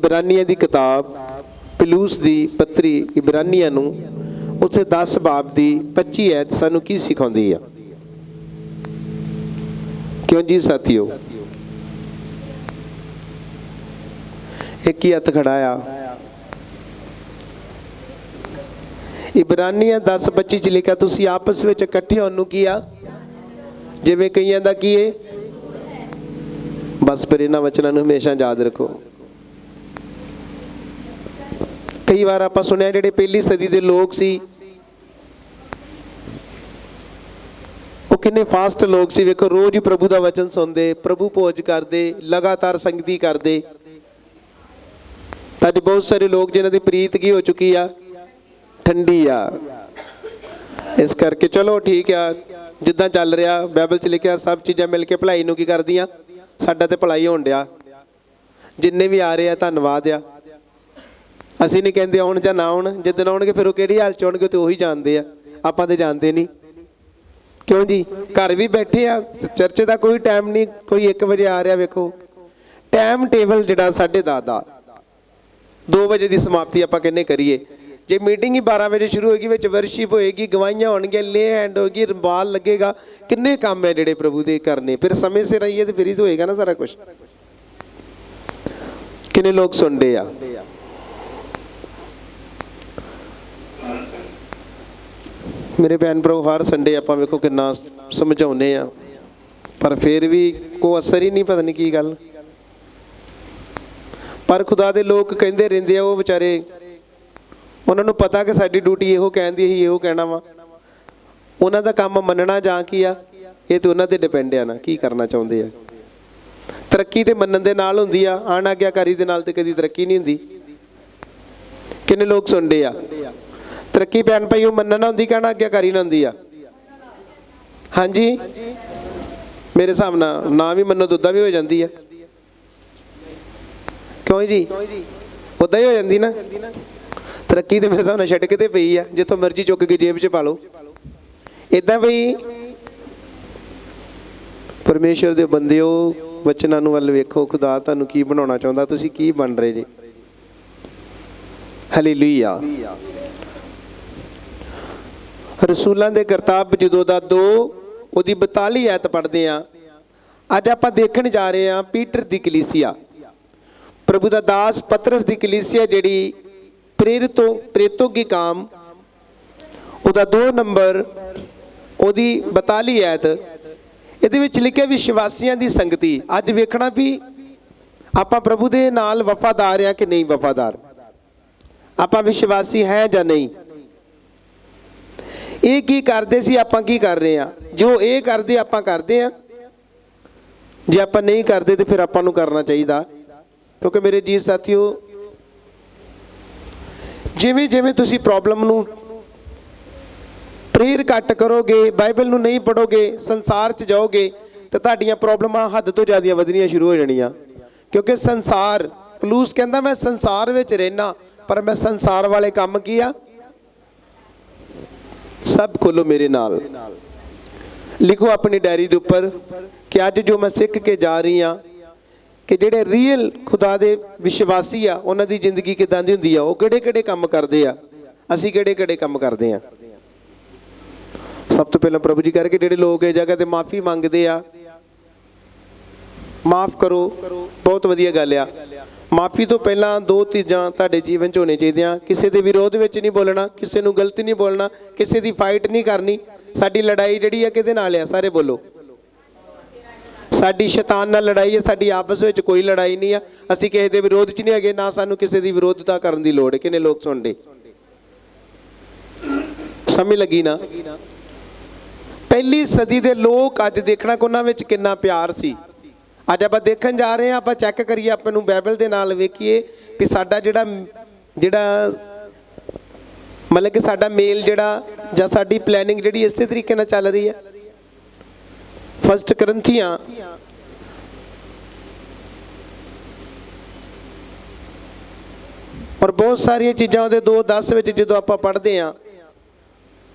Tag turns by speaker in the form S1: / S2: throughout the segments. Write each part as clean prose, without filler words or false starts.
S1: इब्रानियां दी किताब पलूस दी पत्री इब्रानियां नूं उत्थे 10 बाब दी 25 ऐत सानू की सिखाउंदी आ? क्यों जी साथियों? एक ही हथ खड़ा आ। इब्रानियां 10:25 च लिखा तुसी आपस में इकट्ठे होण नूं की आ जिवें कईयां दा की है। बस फिर इन्हां वचनां नूं हमेशा याद रखो। कई बार आपां सुनिया जिहड़े पहली सदी दे लोग सी वो किन्ने फास्ट लोग सी। वेखो रोज ही प्रभु दा वचन सुनदे, प्रभु भोज करदे, लगातार संगती करदे। अज बहुत सारे लोग जिन्हां दी प्रीत की हो चुकी आ, ठंडी आ। इस करके चलो ठीक आ, जिद्दां चल रहा बाइबल च लिखिया सब चीज़ां मिल के भलाई नूं की करदियां, साडा ते भलाई होण डिया। जिन्ने भी आ रहे आ धन्नवाद आ। ਅਸੀਂ नहीं कहते आउण जां ना आउण, जिद्दण आउणगे फिर वो किहड़ी हाल च आउणगे ते उही जानदे आ, आपां ते जानदे नहीं। क्यों जी? घर भी बैठे आ, चर्च का कोई टाइम नहीं, कोई 1 बजे आ रहा। वेखो टाइम टेबल जिहड़ा 10:30 दा 2 बजे की समाप्ति आपां कहने करिए। जे मीटिंग ही 12 बजे शुरू होगी, विच वर्शिप होएगी, गवाहियां होणगियां, ले हैंड होगी, रंबाल लगेगा, किन्ने काम है जिहड़े प्रभु दे करने। फिर समय सिर आइए तो फिर ही तो होएगा ना सारा कुछ। किन्ने लोग सुनते आ? मेरे भैन भरा हर संडे आपां वेखो किन्ना समझाउने आ, पर फिर भी कोई असर ही नहीं। पता नहीं की गल। पर खुदा दे लोग कहते रहंदे आ, वो बेचारे उन्होंने पता कि साडी ड्यूटी इहो कहंदी ही, इहो कहना वा। उन्हां दा काम मनना जां की आ, ये तो उन्हां ते डिपेंड आ ना की करना चाहुंदे आ। तरक्की ते मनन दे नाल हुंदी आ, अनाग्याकारी दे नाल ते कदी तरक्की नहीं हुंदी। किन्ने लोग सुनदे आ? तरक्की भैन भाई मनना होंगी कहना आग्याकारी ना होंगी आ? हाँ जी, मेरे हिसाब नाल ना भी मनो तो उदा भी हो जाती है। क्यों जी? उदा ही हो जाती ना। तरक्की तो मेरे हिसाब नाल छड्ड के ते पई आ, जिथों मर्जी चुक के जेब च पा लो। इदां बई परमेश्वर दे बंदिओ वचनां नूं वल वेखो, खुदा तुहानूं की बनाउणा चाहुंदा, तुसीं की बन रहे जी। हालेलुया। रसूलों के किताब जदों दा 2 ਉਹਦੀ 42 ਐਤ पढ़ते हैं। अज आप देखण जा रहे हैं पीटर की कलीसिया, प्रभु का दास पतरस की कलीसिया जिहड़ी प्रेरितों की काम ਉਹਦਾ 2 नंबर ਉਹਦੀ 42 ਐਤ ਇਹਦੇ ਵਿੱਚ लिखिया विश्वासियों की संगति। अज वेखना भी आप प्रभु के नाल वफादार हैं कि नहीं वफादार, आप विश्वासी हैं या नहीं। ये की करते सी, आपां की कर रहे हैं? जो ये करते आपां करते हैं, जे आपां नहीं करते तो फिर आपां नूं करना चाहिए। क्योंकि मेरे जी साथियों, जिवें जिवें तुसीं प्रॉब्लम नूं प्रेयर घट करोगे, बाइबल नूं नहीं पढ़ोगे, संसार च जाओगे तो तुहाडीआं प्रॉब्लमां हद तो ज़्यादा वधणीआं शुरू हो जाणीआं। क्योंकि संसार, पलूस कहंदा मैं संसार विच रहना, पर मैं संसार वाले काम की आ सब खोलो मेरे नाल। लिखो अपनी डायरी के उपर कि अज जो मैं सीख के जा रही हाँ कि जेडे रीयल खुदा दे विश्वासी आ उन्हां दी जिंदगी किदां दी हुंदी आ, वो किहड़े-किहड़े काम करदे आ, असीं किहड़े-किहड़े काम करदे आ। सब तो पहला प्रभु जी करके जेडे लोग इस जगह ते माफ़ी मंगदे आ, माफ़ करो, बहुत वधिया गल आ। माफ़ी तो पहला 2 चीज़ां तुहाडे जीवन च होनी चाहिए। किसी के विरोध में नहीं बोलना, किसी को गलत नहीं बोलना, किसी की फाइट नहीं करनी। साडी लड़ाई जिहड़ी है किहदे नाल आ? सारे बोलो। साडी शैतान नाल लड़ाई है, साडी आपस में कोई लड़ाई नहीं है। असीं किसी के विरोध च नहीं हैगे, ना सानूं किसी की विरोधता करन दी लोड़ है। किन्ने लोग सुणदे? समझ लगी ना? पहली सदी के लोग अज देखना कि उन्हां विच किन्ना प्यार सी। अज आप देखण जा रहे हैं, आप चैक करिए, आपनूं बाइबल के नाल वेखिए कि साडा जिहड़ा मतलब कि साडा मेल जिहड़ा जां साडी प्लैनिंग जिहड़ी इसे तरीके नाल चल रही है। 1 करंथियां और बहुत सारिया चीज़ां उहदे 2:10 विच जदों आपां पढ़दे हां,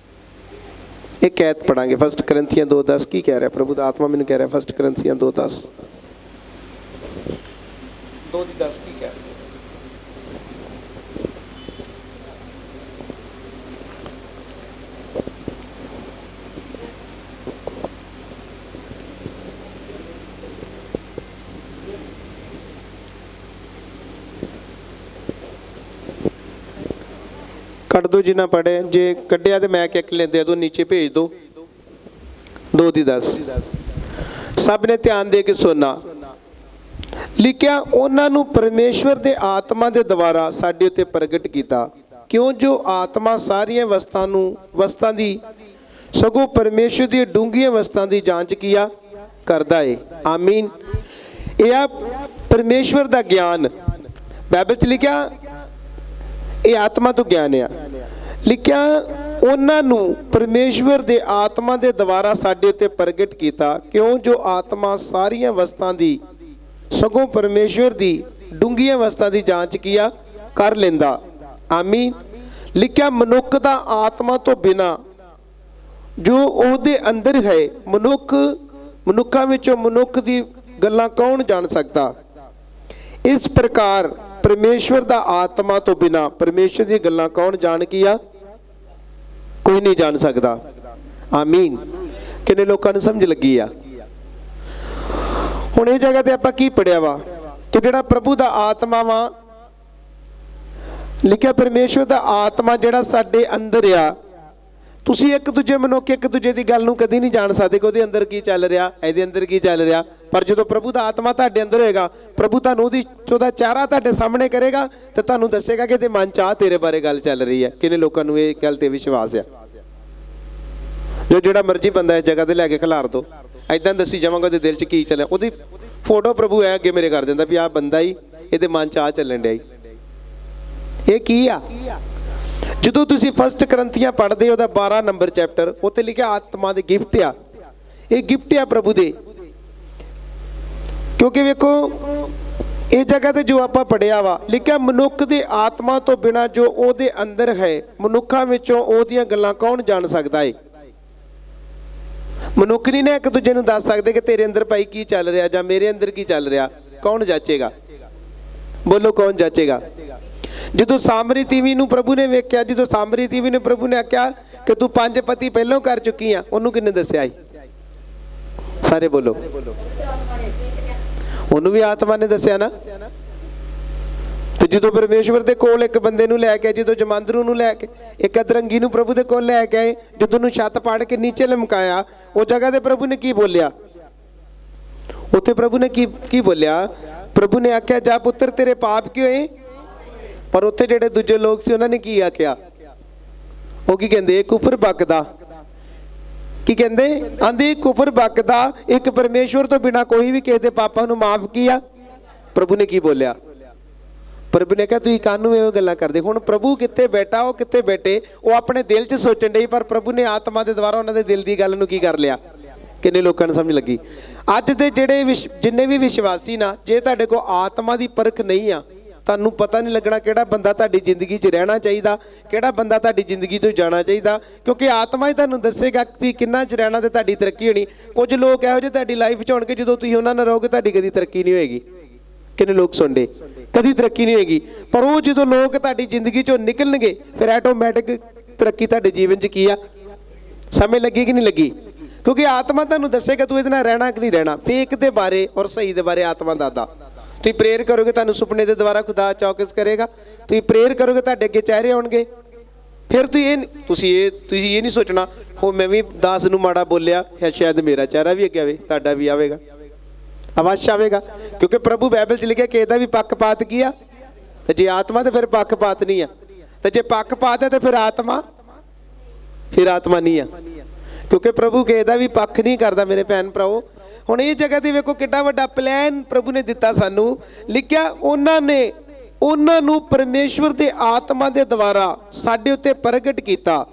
S1: एक ऐत पढ़ांगे 1 करंथियां 2:10 की कह रहा है प्रभु दा आत्मा मैनूं कह रहा है 1 करंथियां 2:10 2:10 की कह रहा है। ਕੱਢ ਦੋ ਜਿੰਨਾ ਪੜ੍ਹੇ, ਜੇ ਕੱਢਿਆ ਤੇ ਮੈਂ ਕਿੱਕ ਲੈਂਦੇ ਦੋ, ਨੀਚੇ ਭੇਜ ਦੋ। 2 ਦੀ 10 ਸਭ ਨੇ ਧਿਆਨ ਦੇ ਕੇ ਸੁਣਨਾ। ਲਿਖਿਆ ਉਹਨਾਂ ਨੂੰ ਪਰਮੇਸ਼ਵਰ ਦੇ ਆਤਮਾ ਦੇ ਦੁਆਰਾ ਸਾਡੇ ਉੱਤੇ ਪ੍ਰਗਟ ਕੀਤਾ, ਕਿਉਂ ਜੋ ਆਤਮਾ ਸਾਰੀਆਂ ਵਸਤਾਂ ਦੀ ਸਗੋਂ ਪਰਮੇਸ਼ਵਰ ਦੀ ਡੂੰਘੀਆਂ ਵਸਤਾਂ ਦੀ ਜਾਂਚ ਕੀਆ ਕਰਦਾ ਏ। ਆਮੀਨ। ਇਹ ਆ ਪਰਮੇਸ਼ਵਰ ਦਾ ਗਿਆਨ। ਬਾਈਬਲ 'ਚ ਲਿਖਿਆ ਇਹ ਆਤਮਾ ਤੋਂ ਗਿਆਨ ਆ। ਲਿਖਿਆ ਉਹਨਾਂ ਨੂੰ ਪਰਮੇਸ਼ਵਰ ਦੇ ਆਤਮਾ ਦੇ ਦੁਆਰਾ ਸਾਡੇ ਉੱਤੇ ਪ੍ਰਗਟ ਕੀਤਾ, ਕਿਉਂ ਜੋ ਆਤਮਾ ਸਾਰੀਆਂ ਵਸਤਾਂ ਦੀ ਸਗੋਂ ਪਰਮੇਸ਼ਵਰ ਦੀ ਡੂੰਘੀਆਂ ਵਸਤਾਂ ਦੀ ਜਾਂਚ ਕੀਆ ਕਰ ਲੈਂਦਾ। ਆਮੀਨ। ਲਿਖਿਆ ਮਨੁੱਖ ਦਾ ਆਤਮਾ ਤੋਂ ਬਿਨਾ ਜੋ ਉਹਦੇ ਅੰਦਰ ਹੈ, ਮਨੁੱਖਾਂ ਵਿੱਚੋਂ ਮਨੁੱਖ ਦੀ ਗੱਲਾਂ ਕੌਣ ਜਾਣ ਸਕਦਾ। ਇਸ ਪ੍ਰਕਾਰ ਪਰਮੇਸ਼ਵਰ ਦਾ ਆਤਮਾ ਤੋਂ ਬਿਨਾ ਪਰਮੇਸ਼ਵਰ ਦੀ ਗੱਲਾਂ ਕੌਣ ਜਾਣ ਕੀਆ, ਕੋਈ ਨਹੀਂ ਜਾਣ ਸਕਦਾ। ਆਮੀਨ। ਕਿੰਨੇ ਲੋਕਾਂ ਨੂੰ ਸਮਝ ਲੱਗੀ ਆ। ਹੁਣ ਇਹ ਜਗ੍ਹਾ ਤੇ ਆਪਾਂ ਕੀ ਪੜਿਆ ਵਾ ਕਿ ਜਿਹੜਾ ਪ੍ਰਭੂ ਦਾ ਆਤਮਾ ਵਾ, ਲਿਖਿਆ ਪਰਮੇਸ਼ਵਰ ਦਾ ਆਤਮਾ ਜਿਹੜਾ ਸਾਡੇ ਅੰਦਰ ਆ। ਤੁਸੀਂ ਇੱਕ ਦੂਜੇ ਮਨੁੱਖ ਇੱਕ ਦੂਜੇ ਦੀ ਗੱਲ ਨੂੰ ਕਦੀ ਨਹੀਂ ਜਾਣ ਸਕਦੇ ਕਿ ਉਹਦੇ ਅੰਦਰ ਕੀ ਚੱਲ ਰਿਹਾ, ਇਹਦੇ ਅੰਦਰ ਕੀ ਚੱਲ ਰਿਹਾ। ਪਰ ਜਦੋਂ ਪ੍ਰਭੂ ਦਾ ਆਤਮਾ ਤੁਹਾਡੇ ਅੰਦਰ ਹੋਏਗਾ, ਪ੍ਰਭੂ ਤੁਹਾਨੂੰ ਉਹਦਾ ਚਿਹਰਾ ਤੁਹਾਡੇ ਸਾਹਮਣੇ ਕਰੇਗਾ ਤੇ ਤੁਹਾਨੂੰ ਦੱਸੇਗਾ ਕਿ ਇਹਦੇ ਮਨ 'ਚ ਆ ਤੇਰੇ ਬਾਰੇ ਗੱਲ ਚੱਲ ਰਹੀ ਹੈ। ਕਿੰਨੇ ਲੋਕਾਂ ਨੂੰ ਇਹ ਗੱਲ ਤੇ ਵਿਸ਼ਵਾਸ ਆ। ਜਿਹੜਾ ਮਰਜ਼ੀ ਬੰਦਾ ਇਸ ਜਗ੍ਹਾ ਤੇ ਲੈ ਕੇ ਖਿਲਾਰ ਦੋ, ਐਦਾਂ ਦੱਸੀ ਜਾਵਾਂਗਾ ਉਹਦੇ ਦਿਲ 'ਚ ਕੀ ਚੱਲਿਆ, ਉਹਦੀ ਫੋਟੋ ਪ੍ਰਭੂ ਐ ਅੱਗੇ ਮੇਰੇ ਕਰ ਦਿੰਦਾ ਵੀ ਆਹ ਬੰਦਾ ਹੀ ਇਹਦੇ ਮਨ 'ਚ ਆ ਚੱਲਣ ਡਿਆ। ਇਹ ਕੀ ਆ? ਜਦੋਂ ਤੁਸੀਂ 1 ਕਰੰਥੀਆਂ ਪੜ੍ਹਦੇ ਉਹਦਾ 12 ਨੰਬਰ ਚੈਪਟਰ, ਉੱਥੇ ਲਿਖਿਆ ਆਤਮਾ ਦੇ ਗਿਫਟ ਆ। ਇਹ ਗਿਫਟ ਆ ਪ੍ਰਭੂ ਦੇ। ਕਿਉਂਕਿ ਵੇਖੋ ਇਹ ਜਗ੍ਹਾ ਤੇ ਜੋ ਆਪਾਂ ਪੜ੍ਹਿਆ ਵਾ, ਲਿਖਿਆ ਮਨੁੱਖ ਦੇ ਆਤਮਾ ਤੋਂ ਬਿਨਾ ਜੋ ਉਹਦੇ ਅੰਦਰ ਹੈ, ਮਨੁੱਖਾਂ ਵਿੱਚੋਂ ਉਹਦੀਆਂ ਗੱਲਾਂ ਕੌਣ ਜਾਣ ਸਕਦਾ ਏ। ਮਨੁੱਖ ਨਹੀਂ ਨੇ ਇੱਕ ਦੂਜੇ ਨੂੰ ਦੱਸ ਸਕਦੇ ਕਿ ਤੇਰੇ ਅੰਦਰ ਭਾਈ ਕੀ ਚੱਲ ਰਿਹਾ ਜਾਂ ਮੇਰੇ ਅੰਦਰ ਕੀ ਚੱਲ ਰਿਹਾ। ਕੌਣ ਜਾਚੇਗਾ? ਬੋਲੋ ਕੌਣ ਜਾਚੇਗਾ? ਜਦੋਂ ਸਾਮਰੀ ਤੀਵੀ ਨੂੰ ਪ੍ਰਭੂ ਨੇ ਵੇਖਿਆ, ਜਦੋਂ ਸਾਮਰੀ ਤੀਵੀ ਨੂੰ ਪ੍ਰਭੂ ਨੇ ਆਖਿਆ ਕਿ ਤੂੰ 5 ਪਤੀ ਪਹਿਲਾਂ ਕਰ ਚੁੱਕੀ ਆ, ਉਹਨੂੰ ਕਿਹਨੇ ਦੱਸਿਆ ਸੀ? ਸਾਰੇ ਬੋਲੋ। ਉਹਨੂੰ ਵੀ ਆਤਮਾ ਨੇ ਦੱਸਿਆ ਨਾ। ਤੇ ਜਦੋਂ ਪਰਮੇਸ਼ਵਰ ਦੇ ਕੋਲ ਇੱਕ ਬੰਦੇ ਨੂੰ ਲੈ ਕੇ, ਜਦੋਂ ਜਮਾਂਦਰੂ ਨੂੰ ਲੈ ਕੇ, ਇੱਕ ਅਧਰੰਗੀ ਨੂੰ ਪ੍ਰਭੂ ਦੇ ਕੋਲ ਲੈ ਕੇ ਆਏ, ਜਦੋਂ ਉਹਨੂੰ ਛੱਤ ਪਾੜ ਕੇ ਨੀਚੇ ਲਮਕਾਇਆ, ਉਹ ਜਗ੍ਹਾ ਤੇ ਪ੍ਰਭੂ ਨੇ ਕੀ ਬੋਲਿਆ? ਉੱਥੇ ਪ੍ਰਭੂ ਨੇ ਕੀ ਬੋਲਿਆ? ਪ੍ਰਭੂ ਨੇ ਆਖਿਆ ਜਾ ਪੁੱਤਰ ਤੇਰੇ ਪਾਪ ਕਿਉਂ ਹੋਏ। ਪਰ ਉੱਥੇ ਜਿਹੜੇ ਦੂਜੇ ਲੋਕ ਸੀ ਉਹਨਾਂ ਨੇ ਕੀ ਆਖਿਆ? ਉਹ ਕੀ ਕਹਿੰਦੇ? ਕੁਫਰ ਬਕਦਾ। ਕੀ ਕਹਿੰਦੇ? ਆਂਦੇ ਕੁਫਰ ਬਕਦਾ, ਇੱਕ ਪਰਮੇਸ਼ਵਰ ਤੋਂ ਬਿਨਾ ਕੋਈ ਵੀ ਕਿਸੇ ਦੇ ਪਾਪਾਂ ਨੂੰ ਮਾਫ ਕੀਆ। ਪ੍ਰਭੂ ਨੇ ਕੀ ਬੋਲਿਆ? ਪ੍ਰਭੂ ਨੇ ਕਿਹਾ ਤੁਸੀਂ ਕਾਹਨੂੰ ਇਹ ਗੱਲਾਂ ਕਰਦੇ। ਹੁਣ ਪ੍ਰਭੂ ਕਿੱਥੇ ਬੈਠਾ, ਉਹ ਕਿੱਥੇ ਬੈਠੇ, ਉਹ ਆਪਣੇ ਦਿਲ 'ਚ ਸੋਚਣ ਡਈ, ਪਰ ਪ੍ਰਭੂ ਨੇ ਆਤਮਾ ਦੇ ਦੁਆਰਾ ਉਹਨਾਂ ਦੇ ਦਿਲ ਦੀ ਗੱਲ ਨੂੰ ਕੀ ਕਰ ਲਿਆ। ਕਿੰਨੇ ਲੋਕਾਂ ਨੂੰ ਸਮਝ ਲੱਗੀ? ਅੱਜ ਦੇ ਜਿਹੜੇ ਜਿੰਨੇ ਵੀ ਵਿਸ਼ਵਾਸੀ ਨਾ, ਜੇ ਤੁਹਾਡੇ ਕੋਲ ਆਤਮਾ ਦੀ ਪਰਖ ਨਹੀਂ ਆ, ਤੁਹਾਨੂੰ ਪਤਾ ਨਹੀਂ ਲੱਗਣਾ ਕਿਹੜਾ ਬੰਦਾ ਤੁਹਾਡੀ ਜ਼ਿੰਦਗੀ 'ਚ ਰਹਿਣਾ ਚਾਹੀਦਾ, ਕਿਹੜਾ ਬੰਦਾ ਤੁਹਾਡੀ ਜ਼ਿੰਦਗੀ ਤੋਂ ਜਾਣਾ ਚਾਹੀਦਾ। ਕਿਉਂਕਿ ਆਤਮਾ ਹੀ ਤੁਹਾਨੂੰ ਦੱਸੇਗਾ ਕਿ ਕਿੰਨਾ 'ਚ ਰਹਿਣਾ ਤੇ ਤੁਹਾਡੀ ਤਰੱਕੀ ਹੋਣੀ। ਕੁਝ ਲੋਕ ਇਹੋ ਜਿਹੇ ਤੁਹਾਡੀ ਲਾਈਫ 'ਚ ਹੋਣਗੇ, ਜਦੋਂ ਤੁਸੀਂ ਉਹਨਾਂ ਨਾਲ ਰਹੋਗੇ ਤੁਹਾਡੀ ਕਦੀ ਤਰੱਕੀ ਨਹੀਂ ਹੋਏਗੀ। ਕਿੰਨੇ ਲੋਕ ਸੁਣਦੇ? ਕਦੀ ਤਰੱਕੀ ਨਹੀਂ ਹੋਏਗੀ। ਪਰ ਉਹ ਜਦੋਂ ਲੋਕ ਤੁਹਾਡੀ ਜ਼ਿੰਦਗੀ 'ਚੋਂ ਨਿਕਲਣਗੇ, ਫਿਰ ਆਟੋਮੈਟਿਕ ਤਰੱਕੀ ਤੁਹਾਡੇ ਜੀਵਨ 'ਚ ਕੀ ਆ? ਸਮਝ ਲੱਗੀ ਕਿ ਨਹੀਂ ਲੱਗੀ? ਕਿਉਂਕਿ ਆਤਮਾ ਤੁਹਾਨੂੰ ਦੱਸੇਗਾ ਤੂੰ ਇਹਦੇ ਨਾਲ ਰਹਿਣਾ ਕਿ ਨਹੀਂ ਰਹਿਣਾ। ਫੇਕ ਦੇ ਬਾਰੇ ਔਰ ਸਹੀ ਦੇ ਬਾਰੇ ਆਤਮਾ ਦੱਸਦਾ। ਤੁਸੀਂ ਪ੍ਰੇਅਰ ਕਰੋਗੇ, ਤੁਹਾਨੂੰ ਸੁਪਨੇ ਦੇ ਦੁਆਰਾ ਖੁਦਾ ਚੌਕਸ ਕਰੇਗਾ। ਤੁਸੀਂ ਪ੍ਰੇਅਰ ਕਰੋਗੇ, ਤੁਹਾਡੇ ਅੱਗੇ ਚਿਹਰੇ ਆਉਣਗੇ। ਫਿਰ ਤੁਸੀਂ ਇਹ ਨਹੀਂ ਸੋਚਣਾ ਉਹ ਮੈਂ ਵੀ ਦਾਸ ਨੂੰ ਮਾੜਾ ਬੋਲਿਆ ਹੈ, ਸ਼ਾਇਦ ਮੇਰਾ ਚਿਹਰਾ ਵੀ ਅੱਗੇ ਆਵੇ, ਤੁਹਾਡਾ ਵੀ ਆਵੇਗਾ, ਅਵश्य ਆਵੇਗਾ। ਕਿਉਂਕਿ ਪ੍ਰਭੂ ਬਾਈਬਲ 'ਚ ਲਿਖਿਆ ਕਿ ਇਹਦਾ ਵੀ ਪੱਖਪਾਤ ਕੀ ਆ। ਤੇ ਜੇ ਆਤਮਾ ਤੇ ਫਿਰ ਪੱਖਪਾਤ ਨਹੀਂ ਆ, ਤੇ ਜੇ ਪੱਖਪਾਤ ਹੈ ਤੇ ਫਿਰ ਆਤਮਾ ਨਹੀਂ ਆ। ਕਿਉਂਕਿ ਪ੍ਰਭੂ ਕਿਸੇ ਦਾ ਵੀ ਪੱਖ ਨਹੀਂ ਕਰਦਾ ਮੇਰੇ ਭੈਣ ਭਰਾਓ। ਹੁਣ ਇਹ ਜਗ੍ਹਾ ਤੇ ਵੇਖੋ ਕਿੱਡਾ ਵੱਡਾ ਪਲਾਨ ਪ੍ਰਭੂ ਨੇ ਦਿੱਤਾ ਸਾਨੂੰ। ਲਿਖਿਆ ਉਹਨਾਂ ਨੂੰ ਪਰਮੇਸ਼ਵਰ ਦੇ ਆਤਮਾ ਦੇ ਦੁਆਰਾ ਸਾਡੇ ਉੱਤੇ ਪ੍ਰਗਟ ਕੀਤਾ,